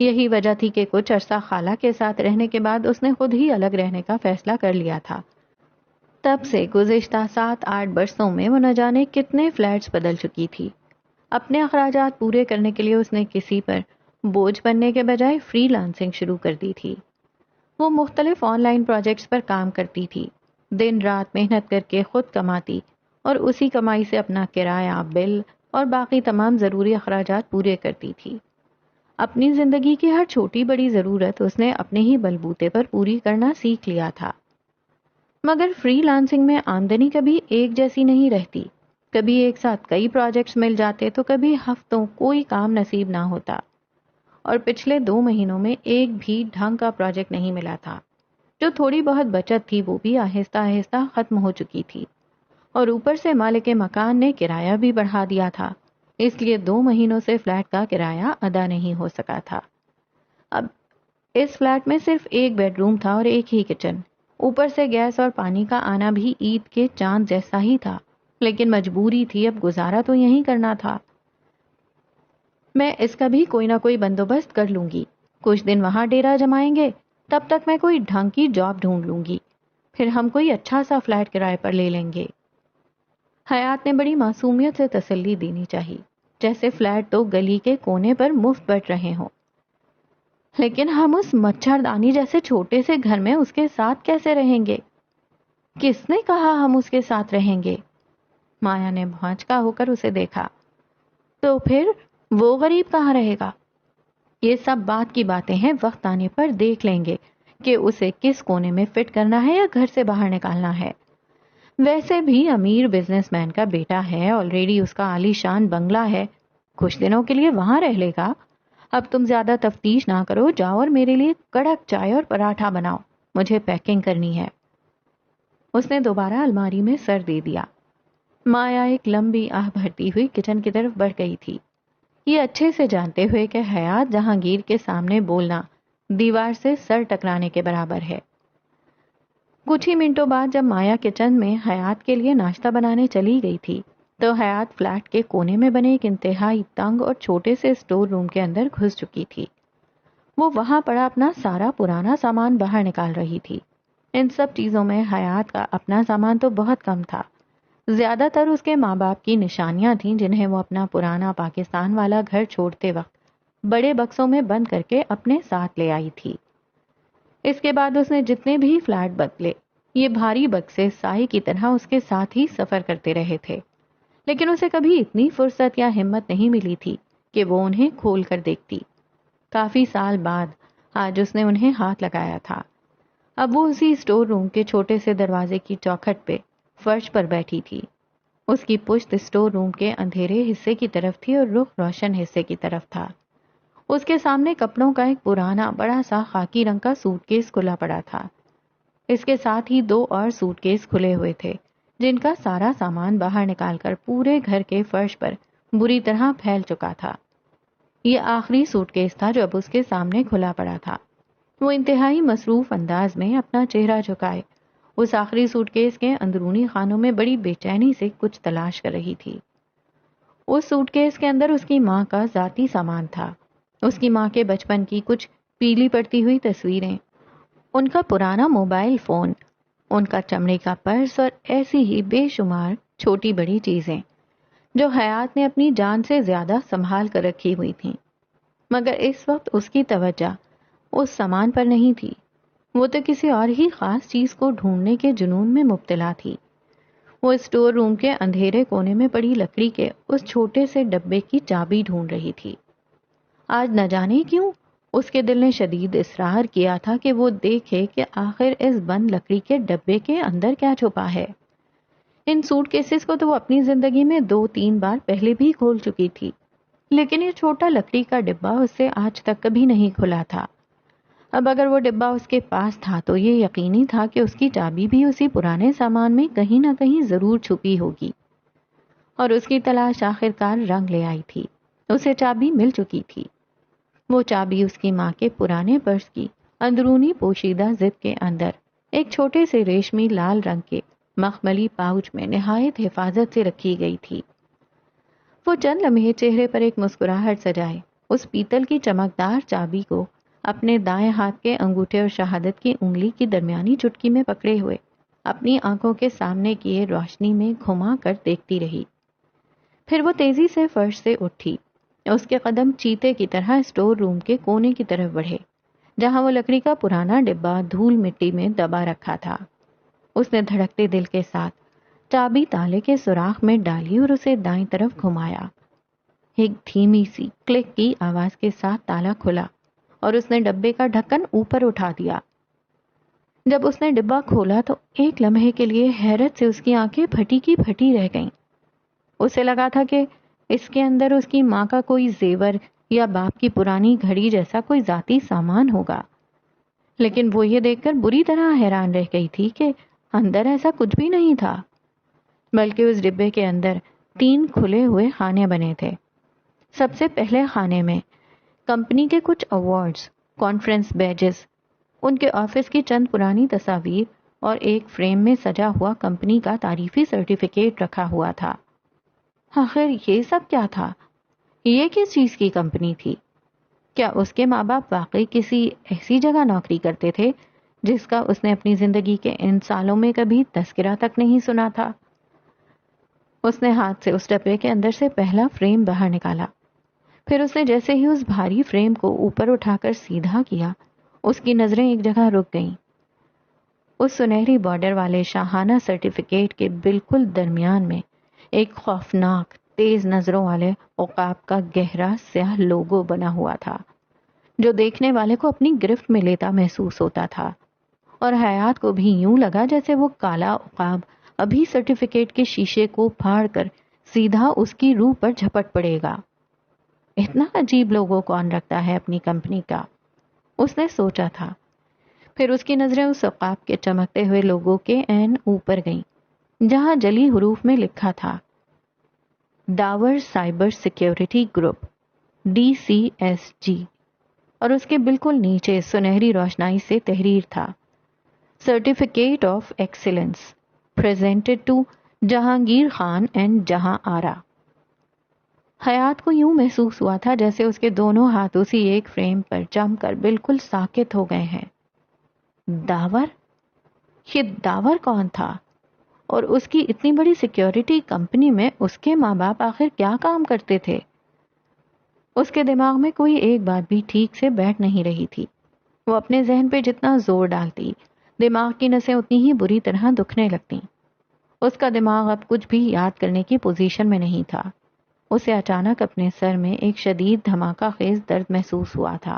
یہی وجہ تھی کہ کچھ عرصہ خالہ کے ساتھ رہنے کے بعد اس نے خود ہی الگ رہنے کا فیصلہ کر لیا تھا۔ تب سے گزشتہ 7-8 برسوں میں وہ نہ جانے کتنے فلیٹس بدل چکی تھی۔ اپنے اخراجات پورے کرنے کے لیے اس نے کسی پر بوجھ بننے کے بجائے فری لانسنگ شروع کر دی تھی۔ وہ مختلف آن لائن پروجیکٹس پر کام کرتی تھی، دن رات محنت کر کے خود کماتی اور اسی کمائی سے اپنا کرایہ، بل اور باقی تمام ضروری اخراجات پورے کرتی تھی۔ اپنی زندگی کی ہر چھوٹی بڑی ضرورت اس نے اپنے ہی بلبوتے پر پوری کرنا سیکھ لیا تھا۔ مگر فری لانسنگ میں آمدنی کبھی ایک جیسی نہیں رہتی، کبھی ایک ساتھ کئی پروجیکٹس مل جاتے تو کبھی ہفتوں کوئی کام نصیب نہ ہوتا، اور پچھلے 2 مہینوں میں ایک بھی ڈھنگ کا پروجیکٹ نہیں ملا تھا۔ جو تھوڑی بہت بچت تھی وہ بھی آہستہ آہستہ ختم ہو چکی تھی، اور اوپر سے مالک مکان نے کرایہ بھی بڑھا دیا تھا، اس لیے 2 مہینوں سے فلیٹ کا کرایہ ادا نہیں ہو سکا تھا۔ اب اس فلیٹ میں صرف ایک بیڈ روم تھا اور ایک ہی کچن، اوپر سے گیس اور پانی کا آنا بھی عید کے چاند جیسا ہی تھا، لیکن مجبوری تھی، اب گزارا تو یہی کرنا تھا۔ میں اس کا بھی کوئی نہ کوئی بندوبست کر لوں گی، کچھ دن وہاں ڈیرا جمائیں گے، تب تک میں کوئی ڈھنگ کی جاب ڈھونڈ لوں گی، پھر ہم کوئی اچھا سا فلیٹ کرائے پر لے لیں گے۔ حیات نے بڑی معصومیت سے تسلی دینی چاہی، جیسے فلیٹ تو گلی کے کونے پر مفت بٹ رہے ہوں۔ لیکن ہم اس مچھردانی جیسے چھوٹے سے گھر میں اس کے ساتھ کیسے رہیں گے؟ کس نے کہا ہم اس کے ساتھ رہیں گے؟ مایا نے بھونچکا ہو کر اسے دیکھا۔ تو پھر وہ غریب کہاں رہے گا؟ یہ سب بات کی باتیں ہیں، وقت آنے پر دیکھ لیں گے کہ اسے کس کونے میں فٹ کرنا ہے یا گھر سے باہر نکالنا ہے۔ ویسے بھی امیر بزنس مین کا بیٹا ہے، آلریڈی اس کا عالی شان بنگلہ ہے، کچھ دنوں کے لیے وہاں رہ لے گا۔ اب تم زیادہ تفتیش نہ کرو، جاؤ اور میرے لیے کڑک چائے اور پراٹھا بناؤ، مجھے پیکنگ کرنی ہے۔ اس نے دوبارہ الماری میں سر دے دیا۔ مایا ایک لمبی آہ بھرتی ہوئی کچن کی طرف بڑھ گئی تھی، یہ اچھے سے جانتے ہوئے کہ حیات جہانگیر کے سامنے بولنا دیوار سے سر ٹکرانے کے برابر ہے۔ کچھ ہی منٹوں بعد جب مایا کچن میں حیات کے لیے ناشتہ بنانے چلی گئی تھی تو حیات فلیٹ کے کونے میں بنے ایک انتہائی تنگ اور چھوٹے سے اسٹور روم کے اندر گھس چکی تھی۔ وہ وہاں پڑا اپنا سارا پرانا سامان باہر نکال رہی تھی۔ ان سب چیزوں میں حیات کا اپنا سامان تو بہت کم تھا، زیادہ تر اس کے ماں باپ کی نشانیاں تھیں جنہیں وہ اپنا پرانا پاکستان والا گھر چھوڑتے وقت بڑے بکسوں میں بند کر کے اپنے ساتھ لے آئی تھی۔ اس کے بعد اس نے جتنے بھی فلیٹ بدلے، یہ بھاری بکسے سائے کی طرح اس کے ساتھ ہی سفر کرتے رہے تھے، لیکن اسے کبھی اتنی فرصت یا ہمت نہیں ملی تھی کہ وہ انہیں کھول کر دیکھتی۔ کافی سال بعد آج اس نے انہیں ہاتھ لگایا تھا۔ اب وہ اسی اسٹور روم کے چھوٹے سے دروازے کی چوکھٹ پہ فرش پر بیٹھی تھی۔ اس کی پشت اسٹور روم کے اندھیرے حصے کی طرف تھی اور رخ روشن حصے کی طرف تھا۔ اس کے سامنے کپڑوں کا ایک پرانا بڑا سا خاکی رنگ کا سوٹ کیس کھلا پڑا تھا۔ اس کے ساتھ ہی 2 اور سوٹ کیس کھلے ہوئے تھے جن کا سارا سامان باہر نکال کر پورے گھر کے فرش پر بری طرح پھیل چکا تھا۔ یہ آخری سوٹ کیس تھا جو اب اس کے سامنے کھلا پڑا تھا۔ وہ انتہائی مصروف انداز میں اپنا چہرہ جھکائے اس آخری سوٹ کیس کے اندرونی خانوں میں بڑی بے چینی سے کچھ تلاش کر رہی تھی۔ اس سوٹ کیس کے اندر اس کی ماں کا ذاتی سامان تھا، اس کی ماں کے بچپن کی کچھ پیلی پڑتی ہوئی تصویریں، ان کا پرانا موبائل فون، ان کا چمڑے کا پرس اور ایسی ہی بے شمار چھوٹی بڑی چیزیں جو حیات نے اپنی جان سے زیادہ سنبھال کر رکھی ہوئی تھیں۔ مگر اس وقت اس کی توجہ اس سامان پر نہیں تھی، وہ تو کسی اور ہی خاص چیز کو ڈھونڈنے کے جنون میں مبتلا تھی۔ وہ اسٹور روم کے اندھیرے کونے میں پڑی لکڑی کے اس چھوٹے سے ڈبے کی چابی ڈھونڈ رہی تھی۔ آج نہ جانے کیوں اس کے دل نے شدید اصرار کیا تھا کہ وہ دیکھے کہ آخر اس بند لکڑی کے ڈبے کے اندر کیا چھپا ہے۔ ان سوٹ کیسز کو تو وہ اپنی زندگی میں 2-3 بار پہلے بھی کھول چکی تھی، لیکن یہ چھوٹا لکڑی کا ڈبہ اس سے آج تک کبھی نہیں کھلا تھا۔ اب اگر وہ ڈبہ اس کے پاس تھا تو یہ یقینی تھا کہ اس کی چابی بھی اسی پرانے سامان میں کہیں نہ کہیں ضرور چھپی ہوگی، اور اس کی تلاش آخرکار رنگ لے آئی تھی۔ اسے چابی مل چکی تھی۔ وہ چابی اس کی ماں کے پرانے پرس کی اندرونی پوشیدہ زپ کے اندر ایک چھوٹے سے ریشمی لال رنگ کے مخملی پاؤچ میں نہایت حفاظت سے رکھی گئی تھی۔ وہ چند لمحے چہرے پر ایک مسکراہٹ سجائے اس پیتل کی چمکدار چابی کو اپنے دائیں ہاتھ کے انگوٹھے اور شہادت کی انگلی کی درمیانی چٹکی میں پکڑے ہوئے اپنی آنکھوں کے سامنے کیے روشنی میں گھما کر دیکھتی رہی۔ پھر وہ تیزی سے فرش سے اٹھی، اس کے قدم چیتے کی طرح اسٹور روم کے کونے کی طرف بڑھے جہاں وہ لکڑی کا پرانا ڈبہ دھول مٹی میں دبا رکھا تھا۔ اس نے دھڑکتے دل کے ساتھ چابی تالے کے سوراخ میں ڈالی اور اسے دائیں طرف گھمایا۔ ایک دھیمی سی کلک کی آواز کے ساتھ تالا کھلا اور اس نے ڈبے کا ڈھکن اوپر اٹھا دیا۔ جب اس نے ڈبہ کھولا تو ایک لمحے کے لیے حیرت سے اس کی آنکھیں پھٹی کی پھٹی رہ گئیں۔ اسے لگا تھا کہ اس کے اندر اس کی ماں کا کوئی زیور یا باپ کی پرانی گھڑی جیسا کوئی ذاتی سامان ہوگا، لیکن وہ یہ دیکھ کر بری طرح حیران رہ گئی تھی کہ اندر ایسا کچھ بھی نہیں تھا، بلکہ اس ڈبے کے اندر 3 کھلے ہوئے خانے بنے تھے۔ سب سے پہلے خانے میں کمپنی کے کچھ ایوارڈز، کانفرنس بیجز، ان کے آفس کی چند پرانی تصاویر اور ایک فریم میں سجا ہوا کمپنی کا تعریفی سرٹیفکیٹ رکھا ہوا تھا۔ آخر یہ سب کیا تھا؟ یہ کس چیز کی کمپنی تھی؟ کیا اس کے ماں باپ واقعی کسی ایسی جگہ نوکری کرتے تھے جس کا اس نے اپنی زندگی کے ان سالوں میں کبھی تذکرہ تک نہیں سنا تھا؟ اس نے ہاتھ سے اس ڈبے کے اندر سے پہلا فریم باہر نکالا، پھر اس نے جیسے ہی اس بھاری فریم کو اوپر اٹھا کر سیدھا کیا، اس کی نظریں ایک جگہ رک گئیں۔ اس سنہری بارڈر والے شاہانہ سرٹیفکیٹ کے بالکل درمیان میں ایک خوفناک تیز نظروں والے عقاب کا گہرا سیاہ لوگو بنا ہوا تھا، جو دیکھنے والے کو اپنی گرفت میں لیتا محسوس ہوتا تھا، اور حیات کو بھی یوں لگا جیسے وہ کالا عقاب ابھی سرٹیفکیٹ کے شیشے کو پھاڑ کر سیدھا اس کی روح پر جھپٹ پڑے گا۔ اتنا عجیب لوگو کون رکھتا ہے اپنی کمپنی کا؟ اس نے سوچا تھا۔ پھر اس کی نظریں اس عقاب کے چمکتے ہوئے لوگو کے عین اوپر گئیں، جہاں جلی حروف میں لکھا تھا ڈاور سائبر سیکیورٹی گروپ DCSG، اور اس کے بالکل نیچے سنہری روشنائی سے تحریر تھا certificate of excellence presented to Jahangir Khan and Jahan Ara. حیات کو یوں محسوس ہوا تھا جیسے اس کے دونوں ہاتھ اسی ایک فریم پر جم کر بالکل ساکت ہو گئے ہیں۔ داور؟ یہ داور کون تھا؟ اور اس کی اتنی بڑی سیکیورٹی کمپنی میں اس کے ماں باپ آخر کیا کام کرتے تھے؟ اس کے دماغ میں کوئی ایک بات بھی ٹھیک سے بیٹھ نہیں رہی تھی۔ وہ اپنے ذہن پہ جتنا زور ڈالتی، دماغ کی نسیں اتنی ہی بری طرح دکھنے لگتیں۔ اس کا دماغ اب کچھ بھی یاد کرنے کی پوزیشن میں نہیں تھا۔ اسے اچانک اپنے سر میں ایک شدید دھماکہ خیز درد محسوس ہوا تھا،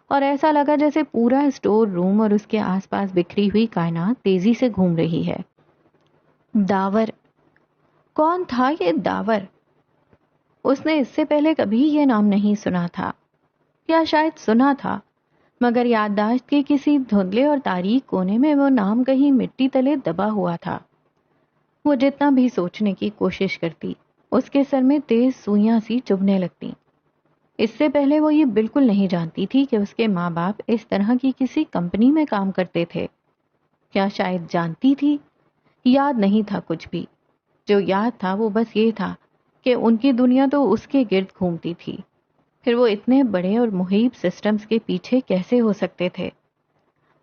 اور ایسا لگا جیسے پورا اسٹور روم اور اس کے آس پاس بکھری ہوئی کائنات تیزی سے گھوم رہی ہے۔ داور؟ کون تھا یہ داور؟ اس نے اس سے پہلے کبھی یہ نام نہیں سنا تھا، یا شاید سنا تھا، مگر یادداشت کے کسی دھندلے اور تاریک کونے میں وہ نام کہیں مٹی تلے دبا ہوا تھا۔ وہ جتنا بھی سوچنے کی کوشش کرتی، اس کے سر میں تیز سوئیاں سی چبھنے لگتی۔ اس سے پہلے وہ یہ بالکل نہیں جانتی تھی کہ اس کے ماں باپ اس طرح کی کسی کمپنی میں کام کرتے تھے۔ کیا شاید جانتی تھی؟ یاد نہیں تھا کچھ بھی۔ جو یاد تھا وہ بس یہ تھا کہ ان کی دنیا تو اس کے گرد گھومتی تھی، پھر وہ اتنے بڑے اور محیط سسٹمز کے پیچھے کیسے ہو سکتے تھے؟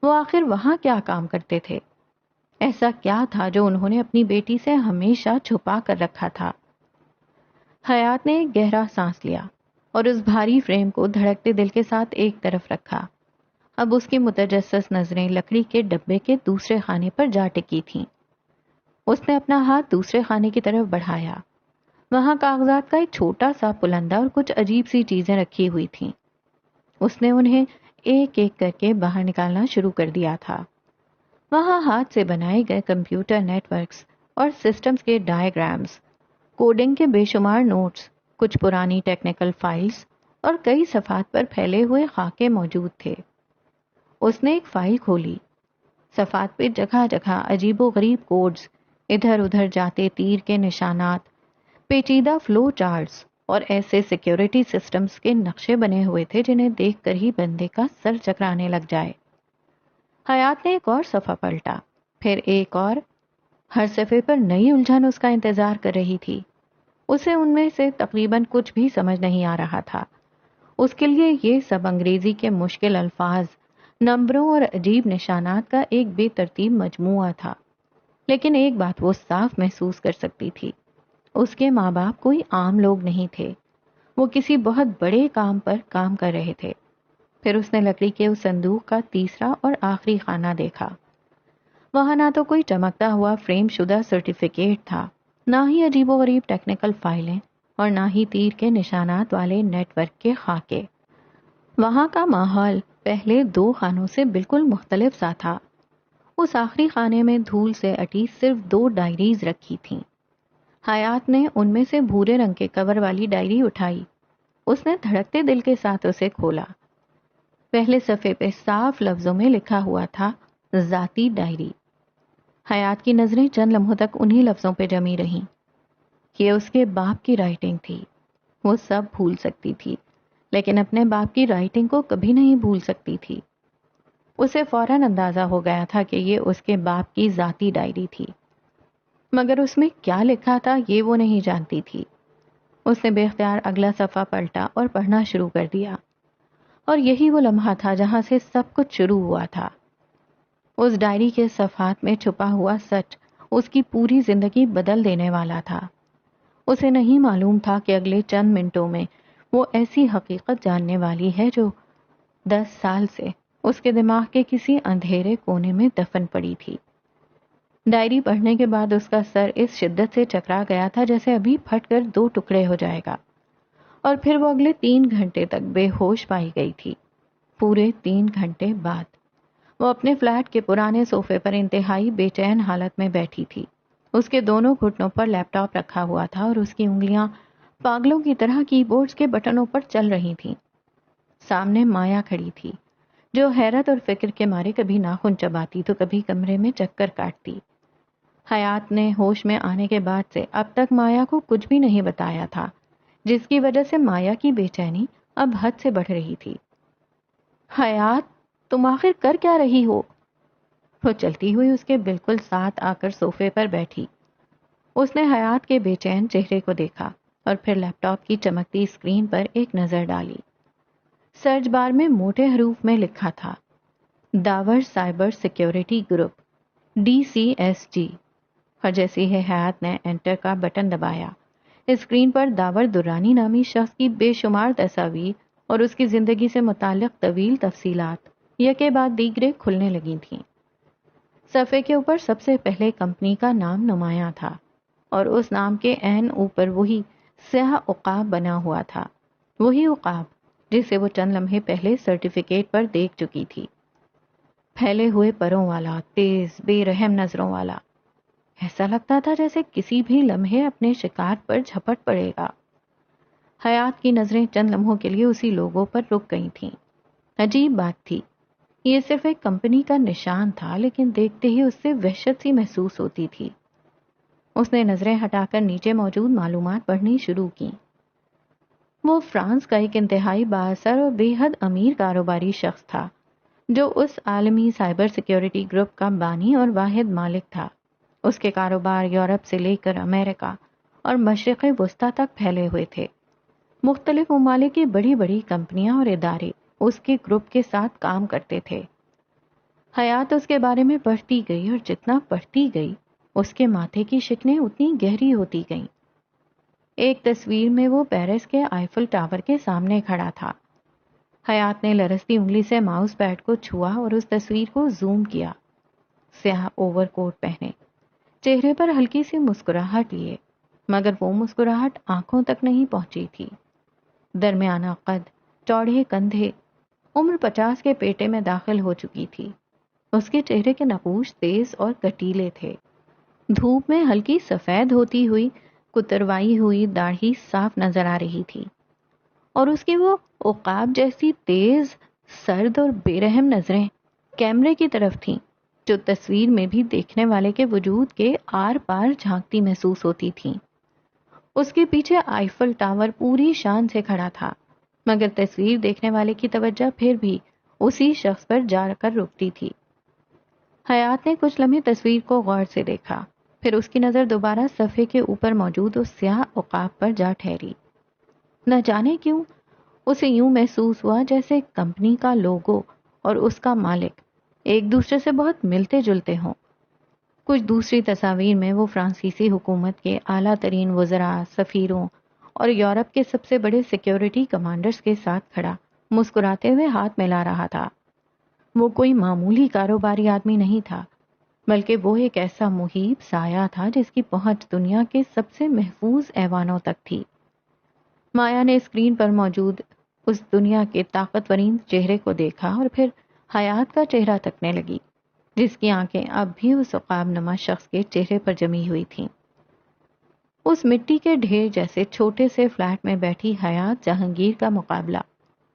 وہ آخر وہاں کیا کام کرتے تھے؟ ایسا کیا تھا جو انہوں نے اپنی بیٹی سے ہمیشہ چھپا کر رکھا تھا؟ حیات نے ایک گہرا سانس لیا اور اس بھاری فریم کو دھڑکتے دل کے ساتھ ایک طرف رکھا۔ اب اس کی متجسس نظریں لکڑی کے ڈبے کے دوسرے خانے پر جا ٹکی تھیں۔ اس نے اپنا ہاتھ دوسرے خانے کی طرف بڑھایا۔ وہاں کاغذات کا ایک چھوٹا سا پلندہ اور کچھ عجیب سی چیزیں رکھی ہوئی تھیں۔ اس نے انہیں ایک ایک کر کے باہر نکالنا شروع کر دیا تھا۔ وہاں ہاتھ سے بنائے گئے کمپیوٹر نیٹ ورکس اور سسٹمز کے ڈائیگرامز، کوڈنگ کے بے شمار نوٹس، کچھ پرانی ٹیکنیکل فائلز اور کئی صفحات پر پھیلے ہوئے خاکے موجود تھے۔ اس نے ایک فائل کھولی۔ صفحات پہ جگہ جگہ عجیب و غریب کوڈز، ادھر ادھر جاتے تیر کے نشانات، پیچیدہ فلو چارٹس اور ایسے سیکیورٹی سسٹمز کے نقشے بنے ہوئے تھے جنہیں دیکھ کر ہی بندے کا سر چکرانے لگ جائے۔ حیات نے ایک اور صفحہ پلٹا، پھر ایک اور۔ ہر صفحے پر نئی الجھن اس کا انتظار کر رہی تھی۔ اسے ان میں سے تقریباً کچھ بھی سمجھ نہیں آ رہا تھا۔ اس کے لیے یہ سب انگریزی کے مشکل الفاظ، نمبروں اور عجیب نشانات کا ایک بے ترتیب مجموعہ تھا۔ لیکن ایک بات وہ صاف محسوس کر سکتی تھی، اس کے ماں باپ کوئی عام لوگ نہیں تھے۔ وہ کسی بہت بڑے کام پر کام کر رہے تھے۔ پھر اس نے لکڑی کے اس صندوق کا تیسرا اور آخری خانہ دیکھا۔ وہاں نہ تو کوئی چمکتا ہوا فریم شدہ سرٹیفکیٹ تھا، نہ ہی عجیب و غریب ٹیکنیکل فائلیں، اور نہ ہی تیر کے نشانات والے نیٹ ورک کے خاکے۔ وہاں کا ماحول پہلے 2 خانوں سے بالکل مختلف سا تھا۔ اس آخری خانے میں دھول سے اٹی صرف 2 ڈائریز رکھی تھیں۔ حیات نے ان میں سے بھورے رنگ کے کور والی ڈائری اٹھائی۔ اس نے دھڑکتے دل کے ساتھ اسے کھولا۔ پہلے صفحے پہ صاف لفظوں میں لکھا ہوا تھا، ذاتی ڈائری۔ حیات کی نظریں چند لمحوں تک انہی لفظوں پہ جمی رہیں۔ یہ اس کے باپ کی رائٹنگ تھی۔ وہ سب بھول سکتی تھی، لیکن اپنے باپ کی رائٹنگ کو کبھی نہیں بھول سکتی تھی۔ اسے فوراً اندازہ ہو گیا تھا کہ یہ اس کے باپ کی ذاتی ڈائری تھی، مگر اس میں کیا لکھا تھا یہ وہ نہیں جانتی تھی۔ اس نے بے اختیار اگلا صفحہ پلٹا اور پڑھنا شروع کر دیا، اور یہی وہ لمحہ تھا جہاں سے سب کچھ شروع ہوا تھا۔ اس ڈائری کے صفحات میں چھپا ہوا سچ اس کی پوری زندگی بدل دینے والا تھا۔ اسے نہیں معلوم تھا کہ اگلے چند منٹوں میں وہ ایسی حقیقت جاننے والی ہے جو 10 سال سے اس کے دماغ کے کسی اندھیرے کونے میں دفن پڑی تھی۔ ڈائری پڑھنے کے بعد اس کا سر اس شدت سے چکرا گیا تھا جیسے ابھی پھٹ کر 2 ٹکڑے ہو جائے گا، اور پھر وہ اگلے 3 گھنٹے تک بے ہوش پائی گئی تھی۔ پورے 3 گھنٹے بعد وہ اپنے فلیٹ کے پرانے صوفے پر انتہائی بے چین حالت میں بیٹھی تھی۔ اس کے دونوں گھٹنوں پر لیپ ٹاپ رکھا ہوا تھا اور اس کی انگلیاں پاگلوں کی طرح کی بورڈز کے بٹنوں پر چل رہی تھیں۔ سامنے مایا کھڑی تھی، جو حیرت اور فکر کے مارے کبھی ناخن چباتی تو کبھی کمرے میں چکر کاٹتی۔ حیات نے ہوش میں آنے کے بعد سے اب تک مایا کو کچھ بھی نہیں بتایا تھا، جس کی وجہ سے مایا کی بے چینی اب حد سے بڑھ رہی تھی۔ حیات، تم آخر کر کیا رہی ہو؟ وہ چلتی ہوئی اس کے بالکل ساتھ آ کر صوفے پر بیٹھی۔ اس نے حیات کے بے چین چہرے کو دیکھا اور پھر لیپ ٹاپ کی چمکتی اسکرین پر ایک نظر ڈالی۔ سرچ بار میں موٹے حروف میں لکھا تھا، داور سائبر سیکیورٹی گروپ، DCSG۔ اور جیسے ہی حیات نے انٹر کا بٹن دبایا، اسکرین پر داور درانی نامی شخص کی بے شمار تصاویر اور اس کی زندگی سے متعلق طویل تفصیلات یکے بعد دیگرے کھلنے لگی تھیں۔ صفحے کے اوپر سب سے پہلے کمپنی کا نام نمایاں تھا، اور اس نام کے عین اوپر وہی سیاہ عقاب بنا ہوا تھا، وہی عقاب جسے وہ چند لمحے پہلے سرٹیفکیٹ پر دیکھ چکی تھی۔ پھیلے ہوئے پروں والا، تیز بے رحم نظروں والا، ایسا لگتا تھا جیسے کسی بھی لمحے اپنے شکار پر جھپٹ پڑے گا۔ حیات کی نظریں چند لمحوں کے لیے اسی لوگوں پر رک گئی تھیں۔ عجیب بات تھی، یہ صرف ایک کمپنی کا نشان تھا، لیکن دیکھتے ہی اس سے وحشت سی محسوس ہوتی تھی۔ اس نے نظریں ہٹا کر نیچے موجود معلومات پڑھنی شروع کی۔ وہ فرانس کا ایک انتہائی بااثر اور بے حد امیر کاروباری شخص تھا، جو اس عالمی سائبر سیکیورٹی گروپ کا بانی اور واحد مالک تھا۔ اس کے کاروبار یورپ سے لے کر امریکہ اور مشرق وسطیٰ تک پھیلے ہوئے تھے۔ مختلف ممالک کی بڑی بڑی کمپنیاں اور ادارے اس کے گروپ کے ساتھ کام کرتے تھے۔ حیات اس کے بارے میں پڑھتی گئی، اور جتنا پڑھتی گئی اس کے ماتھے کی شکنیں اتنی گہری ہوتی گئیں۔ ایک تصویر میں وہ پیرس کے آئیفل ٹاور کے سامنے کھڑا تھا۔ حیات نے لرزتی انگلی سے ماؤس پیڈ کو چھوا اور اس تصویر کو زوم کیا۔ سیاہ اوور کوٹ پہنے، چہرے پر ہلکی سی مسکراہٹ لیے، مگر وہ مسکراہٹ آنکھوں تک نہیں پہنچی تھی۔ درمیانہ قد، چوڑے کندھے، عمر 50 کے پیٹے میں داخل ہو چکی تھی۔ اس کے چہرے کے نقوش تیز اور کٹیلے تھے۔ دھوپ میں ہلکی سفید ہوتی ہوئی کتروائی ہوئی داڑھی صاف نظر آ رہی تھی، اور اس کی وہ عقاب جیسی تیز، سرد اور بے رحم نظریں کیمرے کی طرف تھیں، جو تصویر میں بھی دیکھنے والے کے وجود کے آر پار جھانکتی محسوس ہوتی تھیں۔ اس کے پیچھے آئیفل ٹاور پوری شان سے کھڑا تھا، مگر تصویر دیکھنے والے کی توجہ پھر بھی اسی شخص پر جا کر رکتی تھی۔ حیات نے کچھ لمحے تصویر کو غور سے دیکھا، پھر اس کی نظر دوبارہ صفحے کے اوپر موجود اس سیاہ عقاب پر جا ٹھہری۔ نہ جانے کیوں اسے یوں محسوس ہوا جیسے کمپنی کا لوگو اور اس کا مالک ایک دوسرے سے بہت ملتے جلتے ہوں۔ کچھ دوسری تصاویر میں وہ فرانسیسی حکومت کے اعلیٰ ترین وزراء، سفیروں اور یورپ کے سب سے بڑے سیکیورٹی کمانڈرز کے ساتھ کھڑا مسکراتے ہوئے ہاتھ ملا رہا تھا۔ وہ کوئی معمولی کاروباری آدمی نہیں تھا، بلکہ وہ ایک ایسا محیط سایہ تھا جس کی پہنچ دنیا کے سب سے محفوظ ایوانوں تک تھی۔ مایا نے اسکرین پر موجود اس دنیا کے طاقتورین چہرے کو دیکھا اور پھر حیات کا چہرہ تکنے لگی، جس کی آنکھیں اب بھی اس عقاب نما شخص کے چہرے پر جمی ہوئی تھیں۔ اس مٹی کے ڈھیر جیسے چھوٹے سے فلیٹ میں بیٹھی حیات جہانگیر کا مقابلہ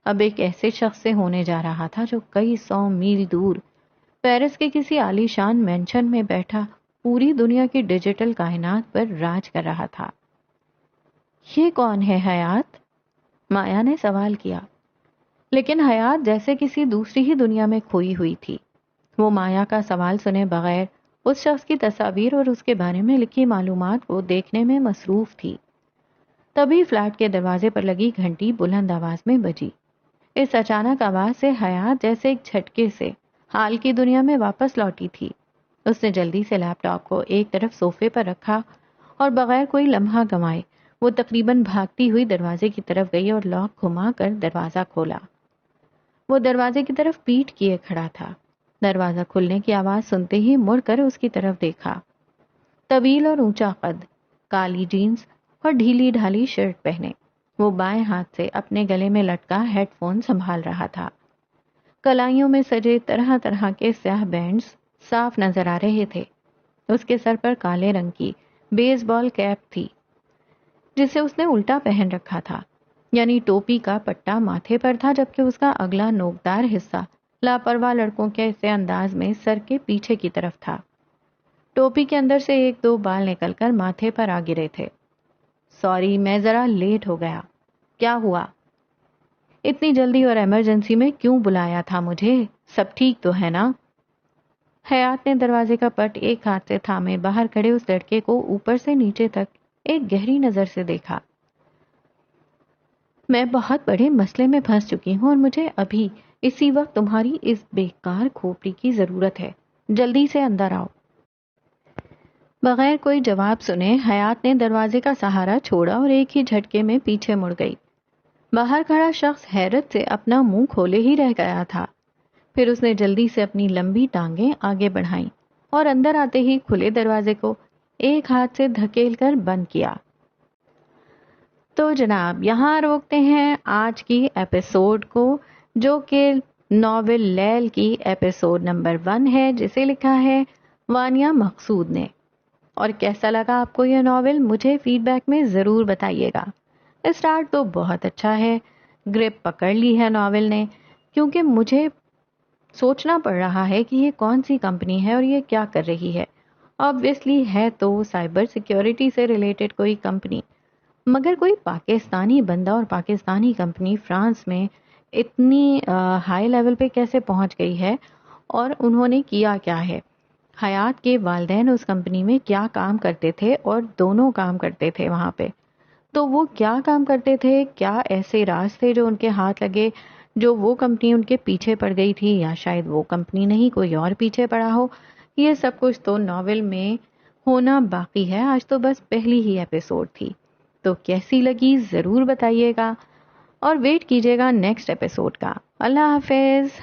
اب ایک ایسے شخص سے ہونے جا رہا تھا جو کئی 100 میل دور پیرس کے کسی عالی شان مینشن میں بیٹھا پوری دنیا کی ڈیجیٹل کائنات پر راج کر رہا تھا۔ یہ کون ہے حیات؟ مایا نے سوال کیا، لیکن حیات جیسے کسی دوسری ہی دنیا میں کھوئی ہوئی تھی۔ وہ مایا کا سوال سنے بغیر اس شخص کی تصاویر اور اس کے بارے میں لکھی معلومات کو دیکھنے میں مصروف تھی۔ تبھی فلیٹ کے دروازے پر لگی گھنٹی بلند آواز میں بجی۔ اس اچانک آواز سے حیات جیسے ایک جھٹکے سے حال کی دنیا میں واپس لوٹی تھی۔ اس نے جلدی سے لیپ ٹاپ کو ایک طرف صوفے پر رکھا اور بغیر کوئی لمحہ گنوائے وہ تقریباً بھاگتی ہوئی دروازے کی طرف گئی اور لاک گھما کر دروازہ کھولا۔ وہ دروازے کی طرف پیٹھ کیے کھڑا تھا۔ دروازہ کھلنے کی آواز سنتے ہی مڑ کر اس کی طرف دیکھا۔ طویل اور اونچا قد، کالی جینز اور ڈھیلی ڈھالی شرٹ پہنے، وہ بائیں ہاتھ سے اپنے گلے میں لٹکا ہیڈ فون سنبھال رہا تھا۔ کلائیوں میں سجے طرح طرح کے سیاہ بینڈز صاف نظر آ رہے تھے۔ اس کے سر پر کالے رنگ کی بیس بال کیپ تھی جسے اس نے الٹا پہن رکھا تھا، یعنی ٹوپی کا پٹا ماتھے پر تھا جبکہ اس کا اگلا نوکدار حصہ لاپرواہ لڑکوں کے ایسے انداز میں سر کے پیچھے کی طرف تھا۔ ٹوپی کے اندر سے ایک دو بال نکل کر ماتھے پر آ گرے تھے۔ سوری، میں ذرا لیٹ ہو گیا۔ کیا ہوا؟ اتنی جلدی اور ایمرجنسی میں کیوں بلایا تھا مجھے؟ سب ٹھیک تو ہے نا؟ حیات نے دروازے کا پٹ ایک ہاتھ سے تھامے باہر کھڑے اس لڑکے کو اوپر سے نیچے تک ایک گہری نظر سے دیکھا۔ میں بہت بڑے مسئلے میں پھنس چکی ہوں اور مجھے ابھی اسی وقت تمہاری اس بیکار کھوپڑی کی ضرورت ہے۔ جلدی سے اندر آؤ۔ بغیر کوئی جواب سنے حیات نے دروازے کا سہارا چھوڑا اور ایک ہی جھٹکے میں پیچھے مڑ گئی۔ باہر کھڑا شخص حیرت سے اپنا منہ کھولے ہی رہ گیا تھا۔ پھر اس نے جلدی سے اپنی لمبی ٹانگیں آگے بڑھائیں اور اندر آتے ہی کھلے دروازے کو ایک ہاتھ سے دھکیل کر بند کیا۔ تو جناب یہاں روکتے ہیں آج کی ایپیسوڈ کو، جو کہ ناول لیل کی ایپیسوڈ نمبر 1 ہے، جسے لکھا ہے وانیہ مقصود نے۔ اور کیسا لگا آپ کو یہ ناول؟ مجھے فیڈ بیک میں ضرور بتائیے گا۔ اسٹارٹ تو بہت اچھا ہے، گرپ پکڑ لی ہے ناول نے، کیونکہ مجھے سوچنا پڑ رہا ہے کہ یہ کون سی کمپنی ہے اور یہ کیا کر رہی ہے۔ آبویسلی ہے تو سائبر سیکیورٹی سے ریلیٹڈ کوئی کمپنی، مگر کوئی پاکستانی بندہ اور پاکستانی کمپنی فرانس میں اتنی ہائی لیول پہ کیسے پہنچ گئی ہے، اور انہوں نے کیا کیا ہے۔ حیات کے والدین اس کمپنی میں کیا کام کرتے تھے اور دونوں کام کرتے تھے وہاں پہ، تو وہ کیا کام کرتے تھے، کیا ایسے راز تھے جو ان کے ہاتھ لگے جو وہ کمپنی ان کے پیچھے پڑ گئی تھی، یا شاید وہ کمپنی نہیں کوئی اور پیچھے پڑا ہو، یہ سب کچھ تو ناول میں ہونا باقی ہے۔ آج تو بس پہلی ہی ایپیسوڈ تھی، تو کیسی لگی ضرور بتائیے گا اور ویٹ کیجیے گا نیکسٹ ایپیسوڈ کا۔ اللہ حافظ۔